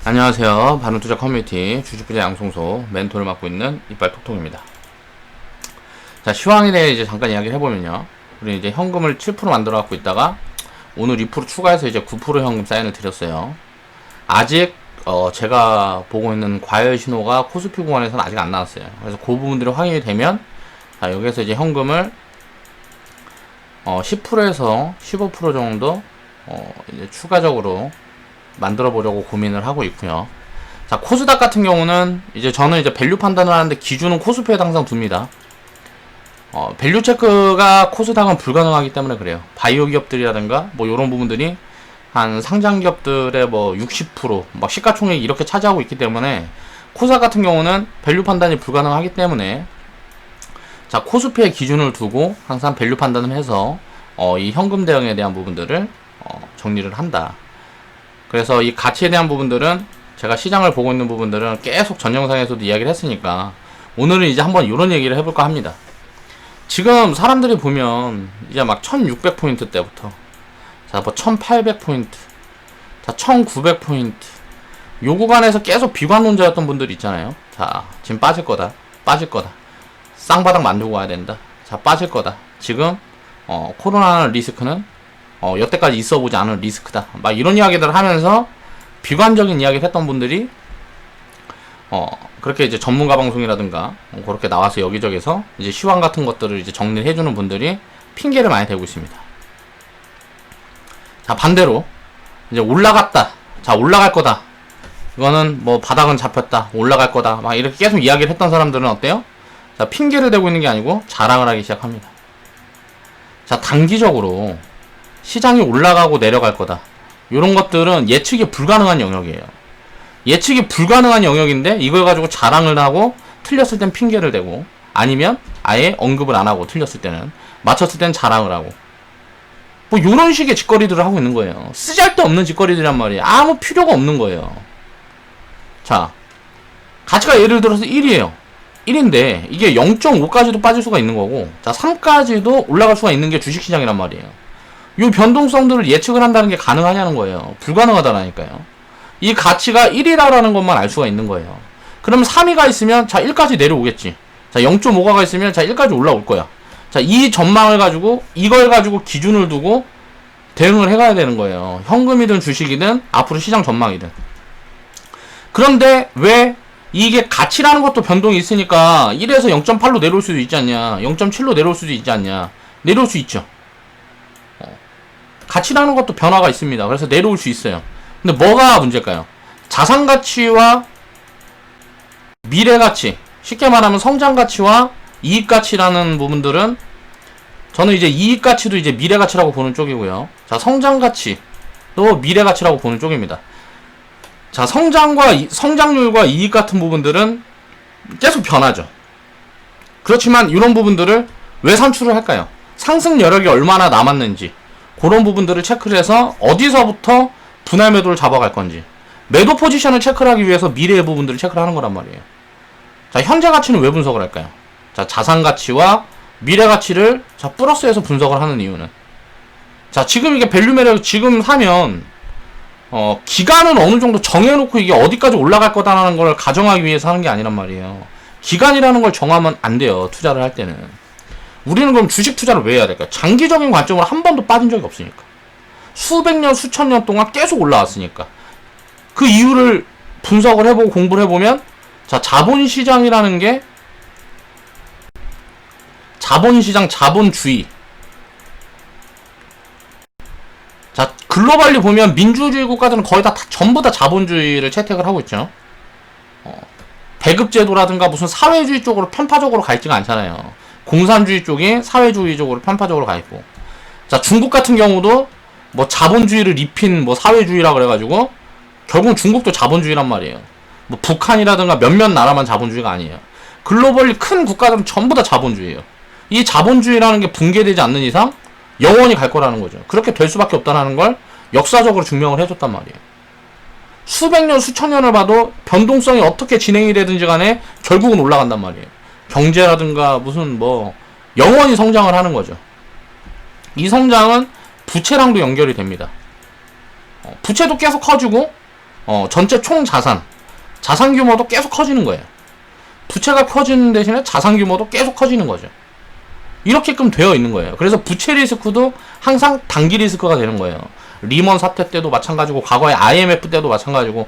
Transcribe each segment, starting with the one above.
안녕하세요. 바른투자 커뮤니티 주식부자 양송소 멘토를 맡고 있는 이빨톡톡입니다. 자, 시황에 대해 이제 잠깐 이야기를 해보면요. 우리 이제 현금을 7% 만들어 갖고 있다가 오늘 2% 추가해서 이제 9% 현금 사인을 드렸어요. 아직 제가 보고 있는 과열 신호가 코스피 구간에서는 아직 안 나왔어요. 그래서 그 부분들이 확인이 되면 자, 여기서 이제 현금을 10%에서 15% 정도 이제 추가적으로 만들어 보려고 고민을 하고 있고요. 자, 코스닥 같은 경우는 이제 저는 이제 밸류 판단을 하는데 기준은 코스피에 항상 둡니다. 밸류 체크가 코스닥은 불가능하기 때문에 그래요. 바이오 기업들이라든가 뭐 이런 부분들이 한 상장 기업들의 뭐 60%, 막 시가총액이 이렇게 차지하고 있기 때문에 코스닥 같은 경우는 밸류 판단이 불가능하기 때문에 자, 코스피의 기준을 두고 항상 밸류 판단을 해서 이 현금 대응에 대한 부분들을 정리를 한다. 그래서 이 가치에 대한 부분들은 제가 시장을 보고 있는 부분들은 계속 전 영상에서도 이야기를 했으니까 오늘은 이제 한번 이런 얘기를 해볼까 합니다. 지금 사람들이 보면 이제 막 1600포인트 때부터 자, 뭐 1800포인트 자, 1900포인트 요 구간에서 계속 비관론자였던 분들 있잖아요. 자, 지금 빠질 거다 쌍바닥 만들고 와야 된다. 자, 빠질 거다. 지금 코로나라는 리스크는 여태까지 있어보지 않은 리스크다. 막 이런 이야기들을 하면서 비관적인 이야기를 했던 분들이 그렇게 이제 전문가 방송이라든가 그렇게 나와서 여기저기서 이제 시황 같은 것들을 이제 정리를 해주는 분들이 핑계를 많이 대고 있습니다. 자, 반대로 이제 올라갔다. 자, 올라갈 거다. 이거는 뭐 바닥은 잡혔다. 올라갈 거다. 막 이렇게 계속 이야기를 했던 사람들은 어때요? 자, 핑계를 대고 있는 게 아니고 자랑을 하기 시작합니다. 자, 단기적으로 시장이 올라가고 내려갈 거다. 이런 것들은 예측이 불가능한 영역이에요. 예측이 불가능한 영역인데 이걸 가지고 자랑을 하고 틀렸을 땐 핑계를 대고 아니면 아예 언급을 안 하고 틀렸을 때는 맞췄을 땐 자랑을 하고 뭐 이런 식의 짓거리들을 하고 있는 거예요. 쓰잘데없는 짓거리들이란 말이에요. 아무 필요가 없는 거예요. 자, 가치가 예를 들어서 1이에요. 1인데 이게 0.5까지도 빠질 수가 있는 거고 자, 3까지도 올라갈 수가 있는 게 주식시장이란 말이에요. 이 변동성들을 예측을 한다는 게 가능하냐는 거예요. 불가능하다라니까요. 이 가치가 1이라는 것만 알 수가 있는 거예요. 그러면 3위가 있으면 자, 1까지 내려오겠지. 자, 0.5가 있으면 자, 1까지 올라올 거야. 자, 이 전망을 가지고 이걸 가지고 기준을 두고 대응을 해가야 되는 거예요. 현금이든 주식이든 앞으로 시장 전망이든. 그런데 왜 이게 가치라는 것도 변동이 있으니까 1에서 0.8로 내려올 수도 있지 않냐. 0.7로 내려올 수도 있지 않냐. 내려올 수 있죠. 가치라는 것도 변화가 있습니다. 그래서 내려올 수 있어요. 근데 뭐가 문제일까요? 자산가치와 미래가치, 쉽게 말하면 성장가치와 이익가치라는 부분들은 저는 이제 이익가치도 이제 미래가치라고 보는 쪽이고요. 자, 성장가치도 미래가치라고 보는 쪽입니다. 자, 성장률과 이익 같은 부분들은 계속 변하죠. 그렇지만 이런 부분들을 왜 산출을 할까요? 상승 여력이 얼마나 남았는지 그런 부분들을 체크를 해서 어디서부터 분할 매도를 잡아갈 건지 매도 포지션을 체크를 하기 위해서 미래의 부분들을 체크를 하는 거란 말이에요. 자, 현재 가치는 왜 분석을 할까요? 자, 자산 가치와 미래 가치를 자, 플러스해서 분석을 하는 이유는 자, 지금 이게 밸류 매력 지금 사면 기간은 어느 정도 정해놓고 이게 어디까지 올라갈 거다라는 걸 가정하기 위해서 하는 게 아니란 말이에요. 기간이라는 걸 정하면 안 돼요. 투자를 할 때는. 우리는 그럼 주식 투자를 왜 해야 될까요? 장기적인 관점으로 한 번도 빠진 적이 없으니까. 수백 년, 수천 년 동안 계속 올라왔으니까. 그 이유를 분석을 해보고 공부를 해보면 자, 자본시장이라는 게 자본시장, 자본주의. 자, 글로벌리 보면 민주주의 국가들은 거의 다 전부 다 자본주의를 채택을 하고 있죠. 배급제도라든가 무슨 사회주의 쪽으로 편파적으로 가 있지가 않잖아요. 공산주의 쪽이 사회주의 쪽으로 편파적으로 가 있고. 자, 중국 같은 경우도 뭐 자본주의를 입힌 뭐 사회주의라 그래가지고 결국은 중국도 자본주의란 말이에요. 뭐 북한이라든가 몇몇 나라만 자본주의가 아니에요. 글로벌리 큰 국가들은 전부 다 자본주의예요. 이 자본주의라는 게 붕괴되지 않는 이상 영원히 갈 거라는 거죠. 그렇게 될 수밖에 없다는 걸 역사적으로 증명을 해줬단 말이에요. 수백 년, 수천 년을 봐도 변동성이 어떻게 진행이 되든지 간에 결국은 올라간단 말이에요. 경제라든가 무슨 뭐 영원히 성장을 하는 거죠. 이 성장은 부채랑도 연결이 됩니다. 부채도 계속 커지고 전체 총 자산 규모도 계속 커지는 거예요. 부채가 커지는 대신에 자산 규모도 계속 커지는 거죠. 이렇게끔 되어 있는 거예요. 그래서 부채 리스크도 항상 단기 리스크가 되는 거예요. 리먼 사태 때도 마찬가지고, 과거에 IMF 때도 마찬가지고.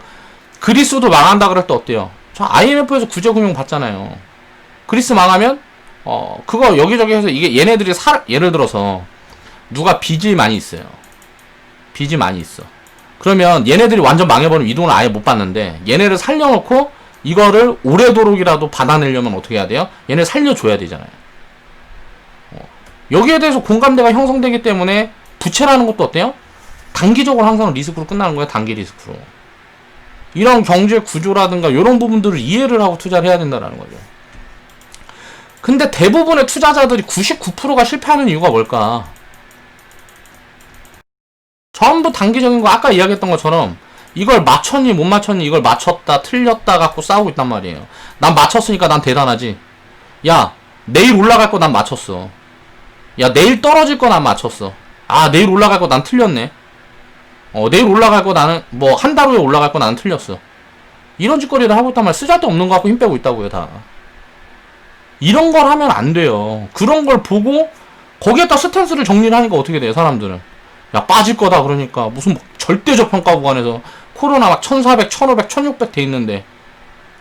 그리스도 망한다 그럴 때 어때요? 저 IMF에서 구제금융 받잖아요. 그리스 망하면 그거 여기저기 해서, 이게 얘네들이 예를 들어서 누가 빚이 많이 있어요. 빚이 많이 있어. 그러면 얘네들이 완전 망해버리면 이 돈을 아예 못 받는데, 얘네를 살려놓고 이거를 오래도록이라도 받아내려면 어떻게 해야 돼요? 얘네 살려줘야 되잖아요. 여기에 대해서 공감대가 형성되기 때문에 부채라는 것도 어때요? 단기적으로 항상 리스크로 끝나는 거예요. 단기 리스크로. 이런 경제 구조라든가 이런 부분들을 이해를 하고 투자를 해야 된다는 거죠. 근데 대부분의 투자자들이 99%가 실패하는 이유가 뭘까? 전부 단기적인 거, 아까 이야기했던 것처럼 이걸 맞췄니 못 맞췄니, 이걸 맞췄다 틀렸다 갖고 싸우고 있단 말이에요. 난 맞췄으니까 난 대단하지. 야, 내일 올라갈 거 난 맞췄어. 야, 내일 떨어질 거 난 맞췄어. 아, 내일 올라갈 거 난 틀렸네. 내일 올라갈 거 나는, 뭐 한 달 후에 올라갈 거 나는 틀렸어. 이런 짓거리를 하고 있단 말이야. 쓸데없는 거 갖고 힘 빼고 있다고요, 다. 이런 걸 하면 안 돼요. 그런 걸 보고 거기에다 스탠스를 정리를 하니까 어떻게 돼요, 사람들은? 야, 빠질 거다 그러니까 무슨 뭐 절대적 평가 구간에서 코로나 막 1400, 1500, 1600 돼 있는데,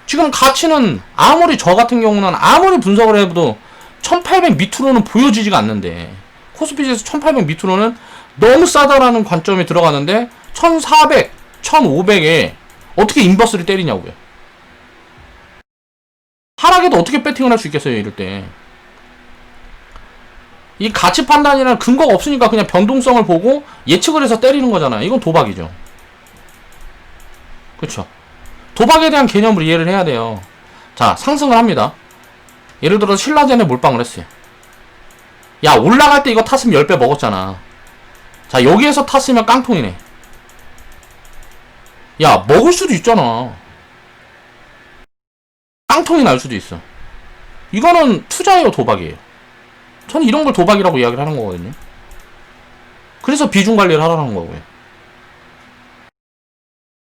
지금 가치는 아무리 저 같은 경우는 아무리 분석을 해도 1800 밑으로는 보여지지가 않는데, 코스피지에서 1800 밑으로는 너무 싸다라는 관점이 들어가는데 1400, 1500에 어떻게 인버스를 때리냐고요. 하락에도 어떻게 배팅을 할 수 있겠어요, 이럴 때. 이 가치 판단이라는 근거가 없으니까 그냥 변동성을 보고 예측을 해서 때리는 거잖아요. 이건 도박이죠. 그쵸? 도박에 대한 개념을 이해를 해야 돼요. 자, 상승을 합니다. 예를 들어서 신라젠에 몰빵을 했어요. 야, 올라갈 때 이거 탔으면 10배 먹었잖아. 자, 여기에서 탔으면 깡통이네. 야, 먹을 수도 있잖아. 깡통이 날 수도 있어. 이거는 투자예요, 도박이에요. 저는 이런 걸 도박이라고 이야기를 하는 거거든요. 그래서 비중 관리를 하라는 거고요.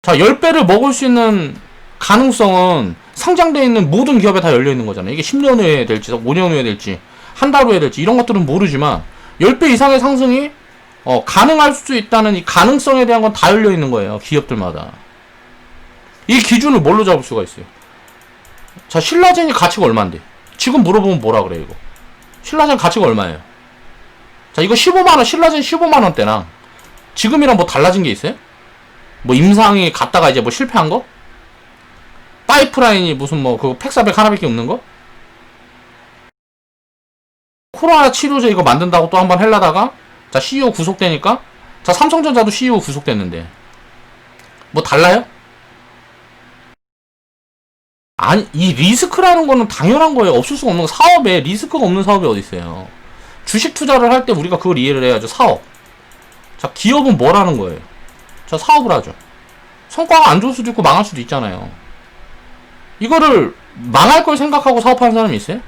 자, 10배를 먹을 수 있는 가능성은 상장되어 있는 모든 기업에 다 열려 있는 거잖아요. 이게 10년 후에 될지, 5년 후에 될지, 한 달 후에 될지, 이런 것들은 모르지만 10배 이상의 상승이 가능할 수 있다는 이 가능성에 대한 건 다 열려 있는 거예요, 기업들마다. 이 기준을 뭘로 잡을 수가 있어요? 자, 신라젠이 가치가 얼만데? 지금 물어보면 뭐라 그래, 이거? 신라젠 가치가 얼마예요? 자, 이거 15만원, 신라젠 15만원대랑 지금이랑 뭐 달라진 게 있어요? 뭐 임상이 갔다가 이제 뭐 실패한 거? 파이프라인이 무슨 뭐 그거 팩사백 하나밖에 없는 거? 코로나 치료제 이거 만든다고 또 한번 헬라다가, 자, CEO 구속되니까, 자, 삼성전자도 CEO 구속됐는데 뭐 달라요? 아니, 이 리스크라는 거는 당연한 거예요. 없을 수가 없는 거. 사업에 리스크가 없는 사업이 어디 있어요. 주식 투자를 할 때 우리가 그걸 이해를 해야죠. 사업. 자, 기업은 뭘 하는 거예요? 자, 사업을 하죠. 성과가 안 좋을 수도 있고 망할 수도 있잖아요. 이거를 망할 걸 생각하고 사업하는 사람이 있어요?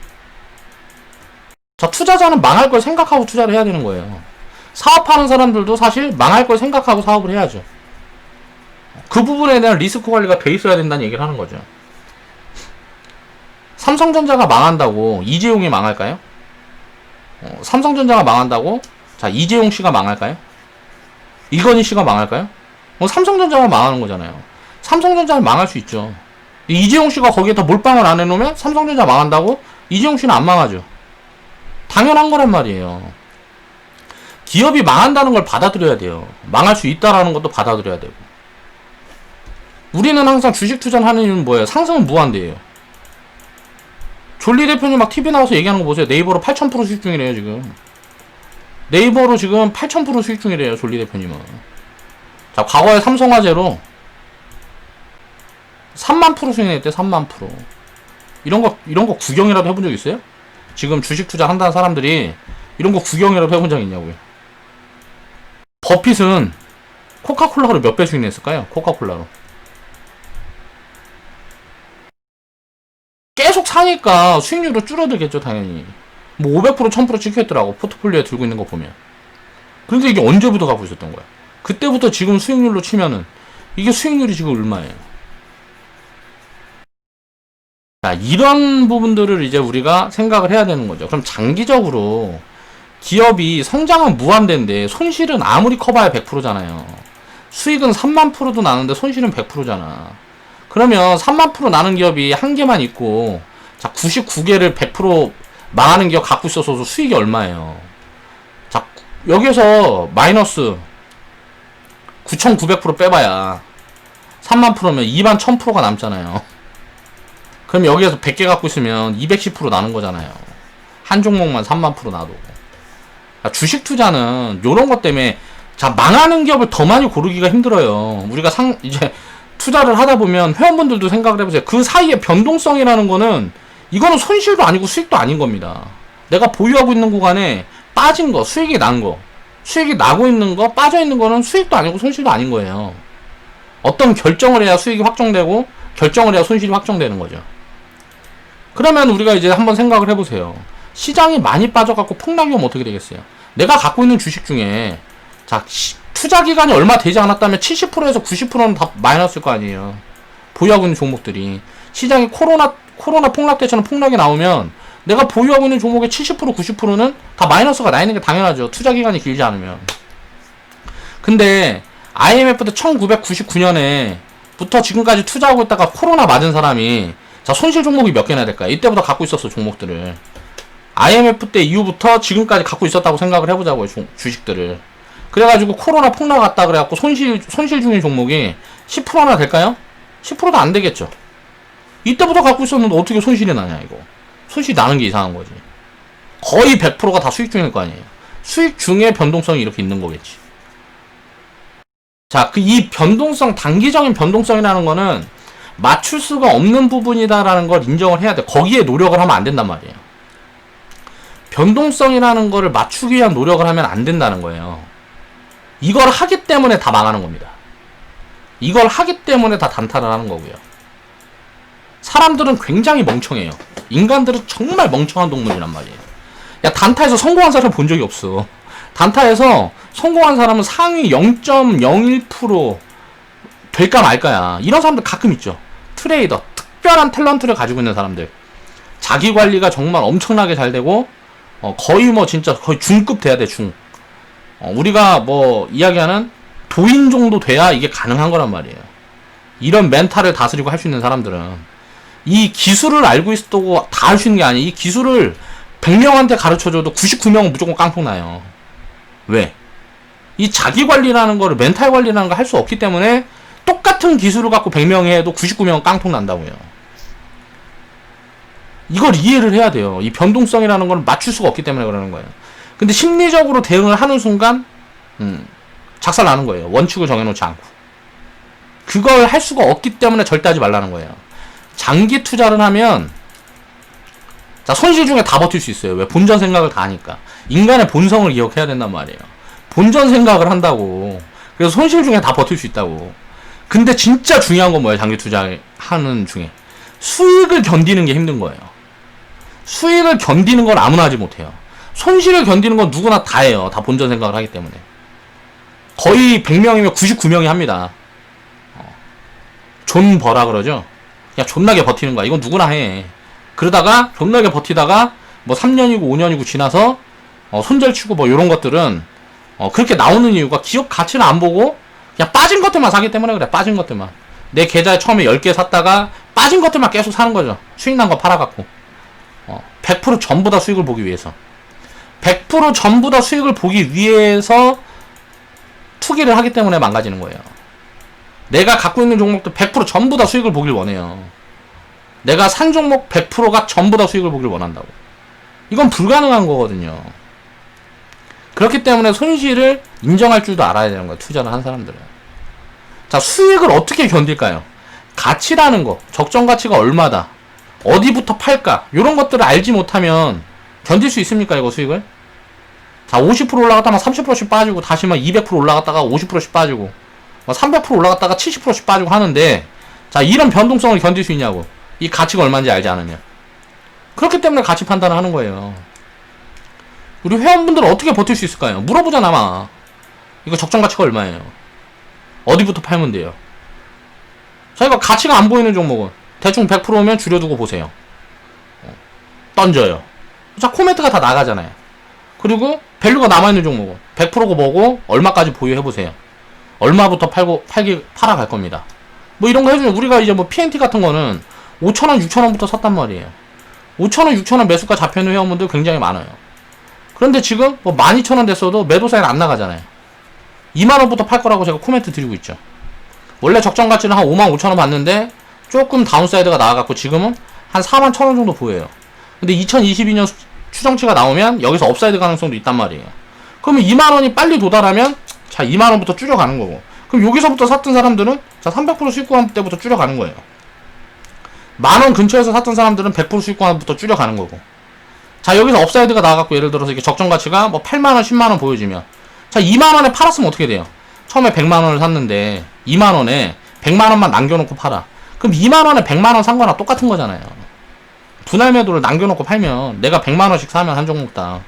자, 투자자는 망할 걸 생각하고 투자를 해야 되는 거예요. 사업하는 사람들도 사실 망할 걸 생각하고 사업을 해야죠. 그 부분에 대한 리스크 관리가 돼 있어야 된다는 얘기를 하는 거죠. 삼성전자가 망한다고 이재용이 망할까요? 삼성전자가 망한다고, 자, 이재용 씨가 망할까요? 이건희 씨가 망할까요? 삼성전자가 망하는 거잖아요. 삼성전자는 망할 수 있죠. 이재용 씨가 거기에다 몰빵을 안 해놓으면 삼성전자 망한다고 이재용 씨는 안 망하죠. 당연한 거란 말이에요. 기업이 망한다는 걸 받아들여야 돼요. 망할 수 있다라는 것도 받아들여야 되고. 우리는 항상 주식 투자를 하는 이유는 뭐예요? 상승은 무한대예요. 졸리 대표님 막 TV 나와서 얘기하는 거 보세요. 네이버로 8000% 수익 중이래요, 지금. 네이버로 지금 8000% 수익 중이래요, 졸리 대표님은. 자, 과거에 삼성화재로 3만% 수익냈대, 3만%. 이런 거 구경이라도 해본 적 있어요? 지금 주식 투자 한다는 사람들이 이런 거 구경이라도 해본 적 있냐고요. 버핏은 코카콜라로 몇 배 수익 냈을까요? 코카콜라로. 계속 사니까 수익률도 줄어들겠죠, 당연히. 뭐 500%, 1000% 찍혔더라고, 포트폴리오에 들고 있는 거 보면. 근데 이게 언제부터 가고 있었던 거야? 그때부터 지금 수익률로 치면은 이게 수익률이 지금 얼마예요? 자, 이런 부분들을 이제 우리가 생각을 해야 되는 거죠. 그럼 장기적으로 기업이 성장은 무한대인데 손실은 아무리 커봐야 100%잖아요. 수익은 3만 프로도 나는데 손실은 100%잖아. 그러면 3만 프로 나는 기업이 한 개만 있고, 자, 99개를 100% 망하는 기업 갖고 있어서 수익이 얼마예요? 자, 여기서 마이너스 9,900% 빼봐야 3만 프로면 2만 1000%가 남잖아요. 그럼 여기에서 100개 갖고 있으면 210% 나는 거잖아요. 한 종목만 3만 프로 놔도. 주식 투자는 요런 것 때문에, 자, 망하는 기업을 더 많이 고르기가 힘들어요. 우리가 이제 투자를 하다 보면 회원분들도 생각을 해보세요. 그 사이에 변동성이라는 거는, 이거는 손실도 아니고 수익도 아닌 겁니다. 내가 보유하고 있는 구간에 빠진 거, 수익이 난 거, 수익이 나고 있는 거, 빠져 있는 거는 수익도 아니고 손실도 아닌 거예요. 어떤 결정을 해야 수익이 확정되고, 결정을 해야 손실이 확정되는 거죠. 그러면 우리가 이제 한번 생각을 해보세요. 시장이 많이 빠져갖고 폭락이 오면 어떻게 되겠어요? 내가 갖고 있는 주식 중에, 자, 투자 기간이 얼마 되지 않았다면 70%에서 90%는 다 마이너스일 거 아니에요. 보유하고 있는 종목들이. 시장이 코로나 폭락 때처럼 폭락이 나오면 내가 보유하고 있는 종목의 70% 90%는 다 마이너스가 나 있는 게 당연하죠. 투자 기간이 길지 않으면. 근데 IMF 때 1999년에 부터 지금까지 투자하고 있다가 코로나 맞은 사람이, 자, 손실 종목이 몇 개나 될까요? 이때부터 갖고 있었어, 종목들을. IMF 때 이후부터 지금까지 갖고 있었다고 생각을 해보자고요, 주식들을. 그래가지고 코로나 폭락 왔다 그래갖고 손실 중인 종목이 10%나 될까요? 10%도 안 되겠죠. 이때부터 갖고 있었는데 어떻게 손실이 나냐, 이거. 손실이 나는 게 이상한 거지. 거의 100%가 다 수익 중일 거 아니에요. 수익 중에 변동성이 이렇게 있는 거겠지. 자, 이 변동성, 단기적인 변동성이라는 거는 맞출 수가 없는 부분이다라는 걸 인정을 해야 돼. 거기에 노력을 하면 안 된단 말이에요. 변동성이라는 거를 맞추기 위한 노력을 하면 안 된다는 거예요. 이걸 하기 때문에 다 망하는 겁니다. 이걸 하기 때문에 다 단타를 하는 거고요. 사람들은 굉장히 멍청해요. 인간들은 정말 멍청한 동물이란 말이에요. 야, 단타에서 성공한 사람 본 적이 없어. 단타에서 성공한 사람은 상위 0.01% 될까 말까야. 이런 사람들 가끔 있죠. 트레이더, 특별한 탤런트를 가지고 있는 사람들. 자기 관리가 정말 엄청나게 잘 되고, 거의 뭐 진짜 거의 중급 돼야 돼, 중. 우리가 뭐 이야기하는 도인 정도 돼야 이게 가능한 거란 말이에요. 이런 멘탈을 다스리고 할 수 있는 사람들은 이 기술을 알고 있었다고 다 할 수 있는 게 아니에요. 이 기술을 100명한테 가르쳐줘도 99명은 무조건 깡통 나요. 왜? 이 자기 관리라는 거를, 멘탈 관리라는 걸 할 수 없기 때문에 똑같은 기술을 갖고 100명이 해도 99명은 깡통 난다고요. 이걸 이해를 해야 돼요. 이 변동성이라는 걸 맞출 수가 없기 때문에 그러는 거예요. 근데 심리적으로 대응을 하는 순간 작살 나는 거예요. 원칙을 정해놓지 않고. 그걸 할 수가 없기 때문에 절대 하지 말라는 거예요. 장기 투자를 하면, 자, 손실 중에 다 버틸 수 있어요. 왜? 본전 생각을 다 하니까. 인간의 본성을 기억해야 된단 말이에요. 본전 생각을 한다고. 그래서 손실 중에 다 버틸 수 있다고. 근데 진짜 중요한 건 뭐예요? 장기 투자하는 중에 수익을 견디는 게 힘든 거예요. 수익을 견디는 건 아무나 하지 못해요. 손실을 견디는 건 누구나 다 해요. 다 본전 생각을 하기 때문에. 거의 100명이면 99명이 합니다. 존 버라 그러죠? 그냥 존나게 버티는 거야. 이건 누구나 해. 그러다가 존나게 버티다가 뭐 3년이고 5년이고 지나서 손절치고 뭐 요런 것들은 그렇게 나오는 이유가 기업 가치를 안 보고 그냥 빠진 것들만 사기 때문에 그래. 빠진 것들만. 내 계좌에 처음에 10개 샀다가 빠진 것들만 계속 사는 거죠. 수익 난 거 팔아갖고. 100% 전부 다 수익을 보기 위해서. 100% 전부 다 수익을 보기 위해서 투기를 하기 때문에 망가지는 거예요. 내가 갖고 있는 종목도 100% 전부 다 수익을 보길 원해요. 내가 산 종목 100%가 전부 다 수익을 보길 원한다고. 이건 불가능한 거거든요. 그렇기 때문에 손실을 인정할 줄도 알아야 되는 거예요. 투자를 한 사람들은. 자, 수익을 어떻게 견딜까요? 가치라는 거, 적정 가치가 얼마다, 어디부터 팔까, 이런 것들을 알지 못하면 견딜 수 있습니까, 이거 수익을? 자, 50% 올라갔다가 30%씩 빠지고, 다시 막 200% 올라갔다가 50%씩 빠지고, 300% 올라갔다가 70%씩 빠지고 하는데, 자, 이런 변동성을 견딜 수 있냐고. 이 가치가 얼마인지 알지 않으면. 그렇기 때문에 가치 판단을 하는 거예요. 우리 회원분들은 어떻게 버틸 수 있을까요? 물어보잖아, 마. 이거 적정 가치가 얼마예요? 어디부터 팔면 돼요? 자, 이거 가치가 안 보이는 종목은 대충 100%면 줄여두고 보세요. 던져요. 자, 코멘트가 다 나가잖아요. 그리고 밸류가 남아있는 종목은 100%고 뭐고 얼마까지 보유해보세요. 얼마부터 팔아갈 겁니다. 뭐 이런 거 해주면 우리가 이제 뭐 PNT 같은 거는 5,000원, 6,000원부터 샀단 말이에요. 5,000원, 6,000원 매수가 잡혀있는 회원분들 굉장히 많아요. 그런데 지금 뭐 12,000원 됐어도 매도 사인 안 나가잖아요. 2만원부터 팔 거라고 제가 코멘트 드리고 있죠. 원래 적정 가치는 한 55,000원 봤는데 조금 다운사이드가 나와갖고 지금은 한 41,000원 정도 보여요. 근데 2022년 추정치가 나오면 여기서 업사이드 가능성도 있단 말이에요. 그러면 2만원이 빨리 도달하면 자 2만원부터 줄여가는 거고, 그럼 여기서부터 샀던 사람들은 자 300% 수익구간 때부터 줄여가는 거예요. 만원 근처에서 샀던 사람들은 100% 수익구간부터 줄여가는 거고, 자 여기서 업사이드가 나와갖고 예를 들어서 이게 적정 가치가 뭐 8만원 10만원 보여지면 자 2만원에 팔았으면 어떻게 돼요? 처음에 100만원을 샀는데 2만원에 100만원만 남겨놓고 팔아. 그럼 2만원에 100만원 산 거나 똑같은 거잖아요. 분할 매도를 남겨놓고 팔면 내가 100만원씩 사면 한 종목당.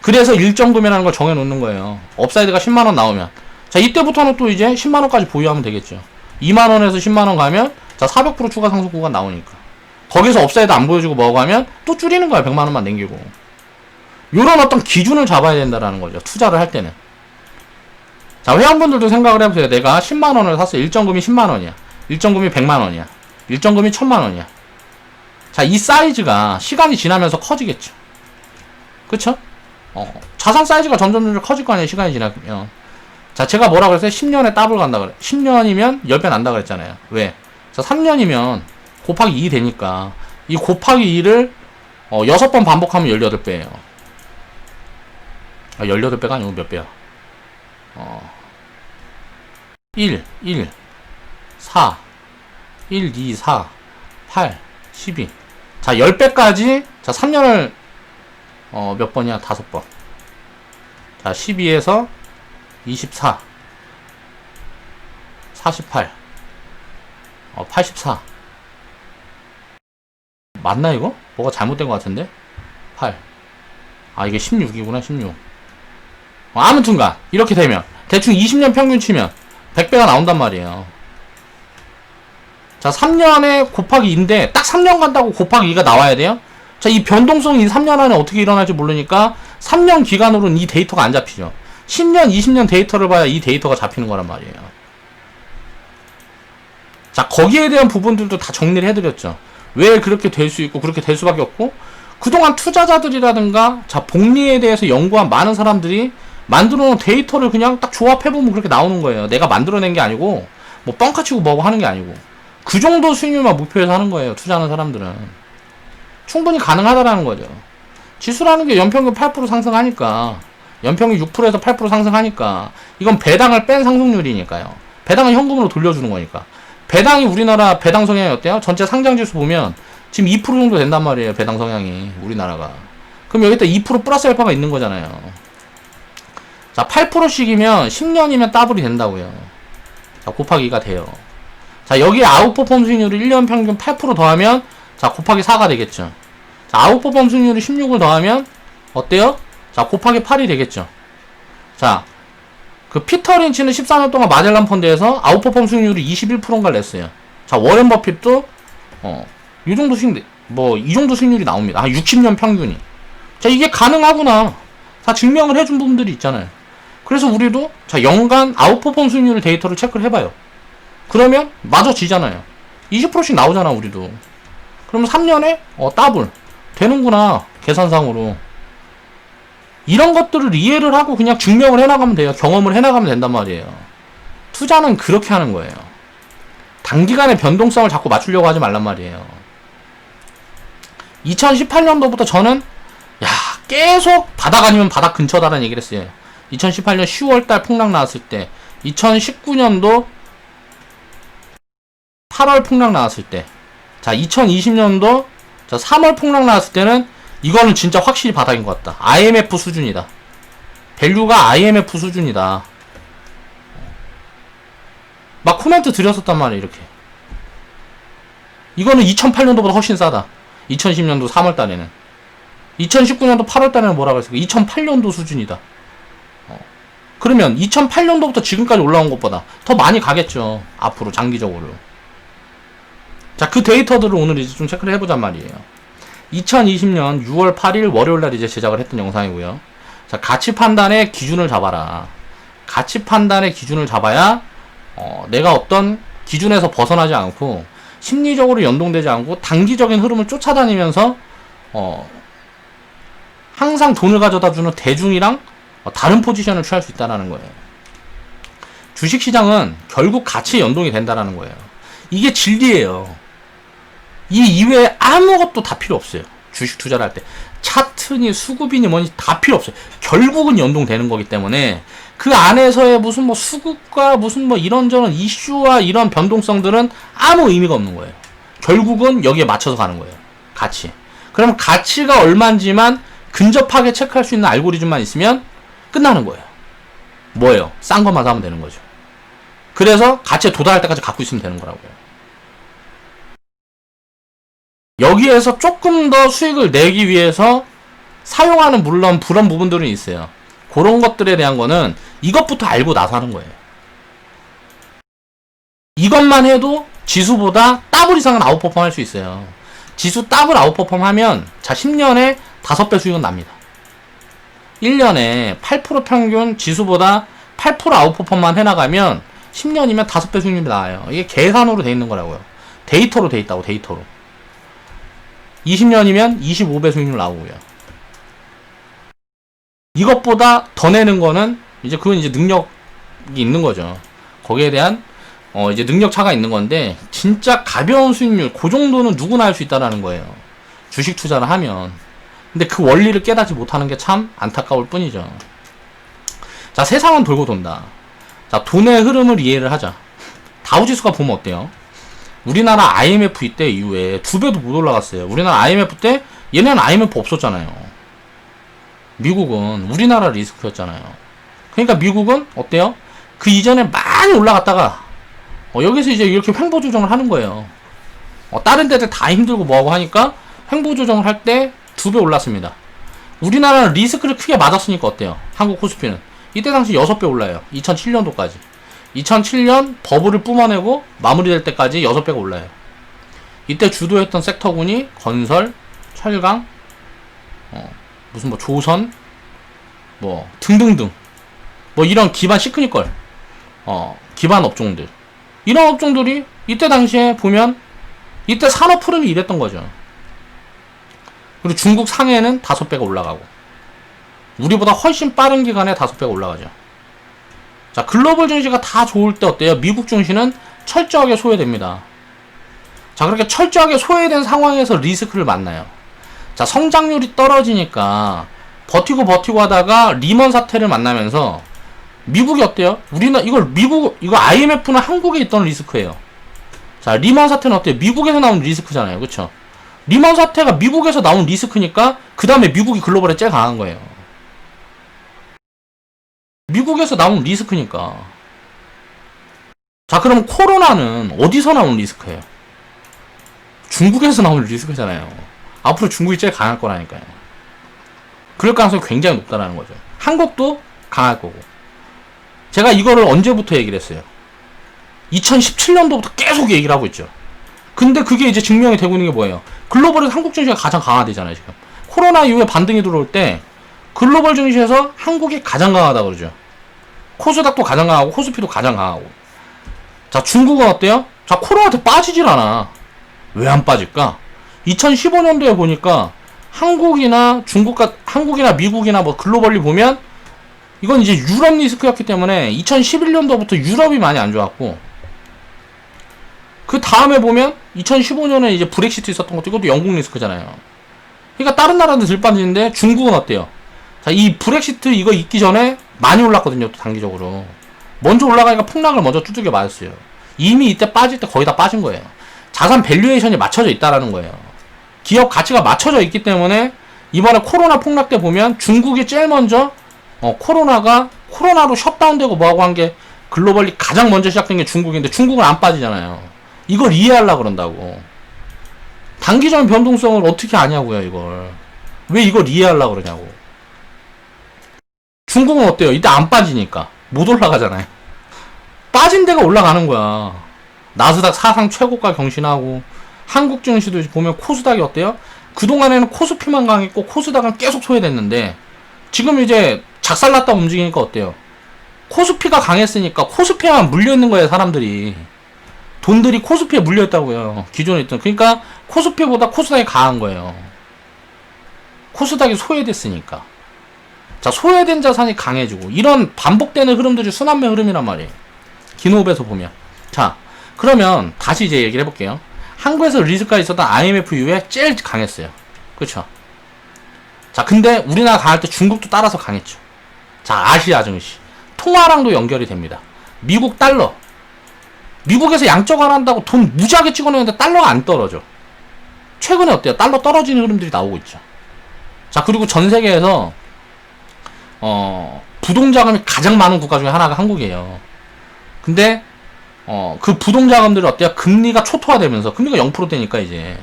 그래서 일정금이라는 걸 정해놓는 거예요. 업사이드가 10만원 나오면 자 이때부터는 또 이제 10만원까지 보유하면 되겠죠. 2만원에서 10만원 가면 자 400% 추가 상승 구간 나오니까 거기서 업사이드 안 보여주고 뭐고 하면 또 줄이는 거야. 100만원만 남기고. 요런 어떤 기준을 잡아야 된다라는 거죠. 투자를 할 때는. 자 회원분들도 생각을 해보세요. 내가 10만원을 샀어. 일정금이 10만원이야. 일정금이 100만원이야. 일정금이 1000만원이야. 자, 이 사이즈가 시간이 지나면서 커지겠죠. 그쵸? 자산 사이즈가 점점 커질 거 아니에요, 시간이 지나면. 자, 제가 뭐라 그랬어요? 10년에 더블 간다 그래. 10년이면 10배 난다 그랬잖아요. 왜? 자, 3년이면 곱하기 2 되니까, 이 곱하기 2를, 6번 반복하면 18배예요. 아, 18배가 아니고 몇 배야? 1, 4, 1, 2, 4, 8, 12. 자, 10배까지, 자, 3년을, 몇 번이야? 5번. 자, 12에서 24, 48, 84. 맞나, 이거? 뭐가 잘못된 것 같은데? 8. 아, 이게 16이구나, 16. 아무튼간, 이렇게 되면, 대충 20년 평균 치면, 100배가 나온단 말이에요. 자, 3년에 곱하기 2인데, 딱 3년 간다고 곱하기 2가 나와야 돼요? 자, 이 변동성이 3년 안에 어떻게 일어날지 모르니까, 3년 기간으로는 이 데이터가 안 잡히죠. 10년, 20년 데이터를 봐야 이 데이터가 잡히는 거란 말이에요. 자, 거기에 대한 부분들도 다 정리를 해드렸죠. 왜 그렇게 될 수 있고, 그렇게 될 수밖에 없고, 그동안 투자자들이라든가, 자, 복리에 대해서 연구한 많은 사람들이 만들어 놓은 데이터를 그냥 딱 조합해보면 그렇게 나오는 거예요. 내가 만들어낸 게 아니고, 뭐 뻥카치고 뭐고 하는 게 아니고. 그 정도 수익률만 목표해서 하는 거예요. 투자하는 사람들은. 충분히 가능하다라는 거죠. 지수라는 게 연평균 8% 상승하니까, 연평균 6%에서 8% 상승하니까, 이건 배당을 뺀 상승률이니까요. 배당은 현금으로 돌려주는 거니까. 배당이 우리나라 배당 성향이 어때요? 전체 상장지수 보면 지금 2% 정도 된단 말이에요. 배당 성향이 우리나라가. 그럼 여기다 2% 플러스 알파가 있는 거잖아요. 자, 8%씩이면 10년이면 더블이 된다고요. 자, 곱하기 2가 돼요. 자, 여기에 아웃퍼폼 수익률을 1년 평균 8% 더하면 자, 곱하기 4가 되겠죠. 자, 아웃퍼폼 수익률이 16을 더하면 어때요? 자, 곱하기 8이 되겠죠. 자, 그 피터 린치는 14년 동안 마젤란 펀드에서 아웃퍼폼 수익률이 21%인가 냈어요. 자, 워렌 버핏도 이 정도 수익, 이 정도 수익률이 나옵니다. 한 60년 평균이. 자, 이게 가능하구나. 다 증명을 해준 부분들이 있잖아요. 그래서 우리도 자, 연간 아웃퍼폼 수익률 데이터를 체크를 해봐요. 그러면 맞아지잖아요. 20%씩 나오잖아, 우리도. 그러면 3년에 더블 되는구나, 계산상으로. 이런 것들을 이해를 하고 그냥 증명을 해나가면 돼요. 경험을 해나가면 된단 말이에요. 투자는 그렇게 하는 거예요. 단기간의 변동성을 자꾸 맞추려고 하지 말란 말이에요. 2018년도부터 저는 계속 바닥 아니면 바닥 근처다라는 얘기를 했어요. 2018년 10월달 폭락 나왔을 때, 2019년도 8월 폭락 나왔을 때, 자, 2020년도 자, 3월 폭락 나왔을 때는 이거는 진짜 확실히 바닥인 것 같다. IMF 수준이다. 밸류가 IMF 수준이다. 막 코멘트 드렸었단 말이에요, 이렇게. 이거는 2008년도보다 훨씬 싸다. 2010년도 3월 달에는. 2019년도 8월 달에는 뭐라 그랬을까? 2008년도 수준이다. 그러면 2008년도부터 지금까지 올라온 것보다 더 많이 가겠죠. 앞으로 장기적으로. 자, 그 데이터들을 오늘 이제 좀 체크를 해보잔 말이에요. 2020년 6월 8일 월요일날 이제 제작을 했던 영상이고요. 자, 가치 판단의 기준을 잡아라. 가치 판단의 기준을 잡아야 내가 어떤 기준에서 벗어나지 않고 심리적으로 연동되지 않고 단기적인 흐름을 쫓아다니면서 항상 돈을 가져다주는 대중이랑 다른 포지션을 취할 수 있다는 거예요. 주식시장은 결국 가치에 연동이 된다는 거예요. 이게 진리예요. 이 이외에 아무것도 다 필요 없어요. 주식 투자를 할 때. 차트니 수급이니 뭐니 다 필요 없어요. 결국은 연동되는 거기 때문에 그 안에서의 무슨 뭐 수급과 무슨 뭐 이런저런 이슈와 이런 변동성들은 아무 의미가 없는 거예요. 결국은 여기에 맞춰서 가는 거예요. 가치. 그럼 가치가 얼마인지만 근접하게 체크할 수 있는 알고리즘만 있으면 끝나는 거예요. 뭐예요? 싼 것만 사면 되는 거죠. 그래서 가치에 도달할 때까지 갖고 있으면 되는 거라고요. 여기에서 조금 더 수익을 내기 위해서 사용하는 물론 그런 부분들은 있어요. 그런 것들에 대한 거는 이것부터 알고 나서 하는 거예요. 이것만 해도 지수보다 더블 이상은 아웃퍼폼 할 수 있어요. 지수 더블 아웃퍼폼 하면 자 10년에 5배 수익은 납니다. 1년에 8% 평균 지수보다 8% 아웃퍼폼만 해나가면 10년이면 5배 수익률이 나와요. 이게 계산으로 돼 있는 거라고요. 데이터로 돼 있다고, 데이터로. 20년이면 25배 수익률 나오고요. 이것보다 더 내는 거는 이제 그건 이제 능력이 있는 거죠. 거기에 대한 이제 능력 차가 있는 건데 진짜 가벼운 수익률 그 정도는 누구나 할 수 있다라는 거예요. 주식 투자를 하면. 근데 그 원리를 깨닫지 못하는 게 참 안타까울 뿐이죠. 자, 세상은 돌고 돈다. 자, 돈의 흐름을 이해를 하자. 다우지수가 보면 어때요? 우리나라 IMF 이때 이후에 2배도 못 올라갔어요. 우리나라 IMF 때 얘네는 IMF 없었잖아요. 미국은 우리나라 리스크였잖아요. 그러니까 미국은 어때요? 그 이전에 많이 올라갔다가 여기서 이제 이렇게 횡보 조정을 하는 거예요. 다른 데들 다 힘들고 뭐하고 하니까 횡보 조정을 할 때 2배 올랐습니다. 우리나라는 리스크를 크게 맞았으니까 어때요? 한국 코스피는 이때 당시 6배 올라요. 2007년도까지. 2007년 버블을 뿜어내고 마무리될 때까지 6배가 올라요. 이때 주도했던 섹터군이 건설, 철강, 무슨 뭐 조선, 뭐 등등등, 뭐 이런 기반 시크니컬, 기반 업종들, 이런 업종들이 이때 당시에 보면 이때 산업 흐름이 이랬던 거죠. 그리고 중국 상해는 5배가 올라가고 우리보다 훨씬 빠른 기간에 5배가 올라가죠. 자, 글로벌 증시가 다 좋을 때 어때요? 미국 증시는 철저하게 소외됩니다. 자, 그렇게 철저하게 소외된 상황에서 리스크를 만나요. 자, 성장률이 떨어지니까 버티고 하다가 리먼 사태를 만나면서 미국이 어때요? 이거 IMF는 한국에 있던 리스크예요. 자, 리먼 사태는 어때요? 미국에서 나온 리스크잖아요. 그쵸? 리먼 사태가 미국에서 나온 리스크니까 그 다음에 미국이 글로벌에 제일 강한 거예요. 미국에서 나온 리스크니까. 자, 그럼 코로나는 어디서 나온 리스크예요? 중국에서 나온 리스크잖아요. 앞으로 중국이 제일 강할 거라니까요. 그럴 가능성이 굉장히 높다는 거죠. 한국도 강할 거고. 제가 이거를 언제부터 얘기를 했어요? 2017년도부터 계속 얘기를 하고 있죠. 근데 그게 이제 증명이 되고 있는 게 뭐예요? 글로벌에서 한국 증시가 가장 강화되잖아요, 지금. 코로나 이후에 반등이 들어올 때 글로벌 증시에서 한국이 가장 강하다고 그러죠. 코스닥도 가장 강하고 코스피도 가장 강하고. 자, 중국은 어때요? 자, 코로나 때 빠지질 않아. 왜 안 빠질까? 2015년도에 보니까 한국이나 미국이나 뭐 글로벌리 보면 이건 이제 유럽 리스크였기 때문에 2011년도부터 유럽이 많이 안 좋았고, 그 다음에 보면 2015년에 이제 브렉시트 있었던 것도 이것도 영국 리스크잖아요. 그러니까 다른 나라도 들 빠지는데 중국은 어때요? 자, 이 브렉시트 이거 있기 전에 많이 올랐거든요. 또 단기적으로 먼저 올라가니까 폭락을 먼저 두들겨 맞았어요. 이미 이때 빠질 때 거의 다 빠진 거예요. 자산 밸류에이션이 맞춰져 있다라는 거예요. 기업 가치가 맞춰져 있기 때문에 이번에 코로나 폭락 때 보면 중국이 제일 먼저 코로나로 셧다운되고 뭐하고 한 게 글로벌리 가장 먼저 시작된 게 중국인데 중국은 안 빠지잖아요. 이걸 이해하려고 그런다고. 단기적인 변동성을 어떻게 아냐고요, 이걸. 왜 이걸 이해하려고 그러냐고. 중국은 어때요? 이때 안 빠지니까 못 올라가잖아요. 빠진 데가 올라가는 거야. 나스닥 사상 최고가 경신하고 한국 증시도 보면 코스닥이 어때요? 그동안에는 코스피만 강했고 코스닥은 계속 소외됐는데 지금 이제 작살났다 움직이니까 어때요? 코스피가 강했으니까 코스피에만 물려있는 거예요. 사람들이 돈들이 코스피에 물려있다고요. 기존에 있던. 그러니까 코스피보다 코스닥이 강한 거예요. 코스닥이 소외됐으니까. 자, 소외된 자산이 강해지고 이런 반복되는 흐름들이 순환매 흐름이란 말이에요. 기노업에서 보면. 자, 그러면 다시 이제 얘기를 해볼게요. 한국에서 리스크가 있었던 IMF 이후에 제일 강했어요. 그렇죠? 자, 근데 우리나라 강할 때 중국도 따라서 강했죠. 자, 아시아 증시 통화랑도 연결이 됩니다. 미국 달러. 미국에서 양적 완화한다고 돈 무지하게 찍어내는데 달러가 안 떨어져. 최근에 어때요? 달러 떨어지는 흐름들이 나오고 있죠. 자, 그리고 전 세계에서 부동자금이 가장 많은 국가 중에 하나가 한국이에요. 근데 그 부동자금들이 어때요? 금리가 초토화되면서 금리가 0%대니까 이제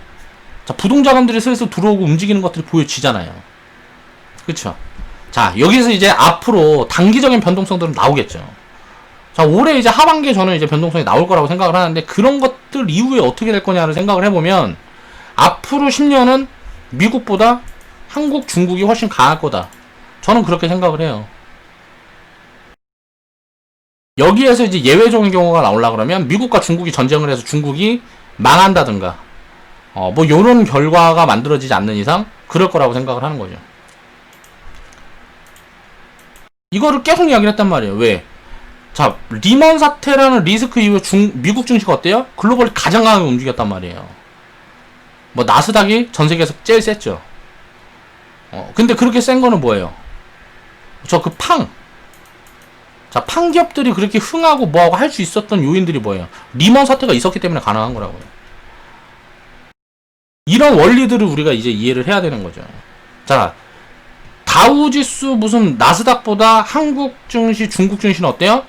자, 부동자금들이 슬슬 들어오고 움직이는 것들이 보여지잖아요. 그쵸? 자, 여기서 이제 앞으로 단기적인 변동성들은 나오겠죠. 자, 올해 이제 하반기에 저는 이제 변동성이 나올 거라고 생각을 하는데 그런 것들 이후에 어떻게 될 거냐를 생각을 해보면 앞으로 10년은 미국보다 한국, 중국이 훨씬 강할 거다. 저는 그렇게 생각을 해요. 여기에서 이제 예외적인 경우가 나오려고 그러면 미국과 중국이 전쟁을 해서 중국이 망한다든가 뭐 요런 결과가 만들어지지 않는 이상 그럴 거라고 생각을 하는 거죠. 이거를 계속 이야기를 했단 말이에요. 왜? 자, 리먼 사태라는 리스크 이후에 미국 증시가 어때요? 글로벌이 가장 강하게 움직였단 말이에요. 뭐 나스닥이 전 세계에서 제일 셌죠. 근데 그렇게 센 거는 뭐예요? 저 그 자, 팡 기업들이 그렇게 흥하고 뭐하고 할 수 있었던 요인들이 뭐예요? 리먼 사태가 있었기 때문에 가능한 거라고요. 이런 원리들을 우리가 이제 이해를 해야 되는 거죠. 자, 다우지수 무슨 나스닥보다 한국 증시, 중국 증시는 어때요?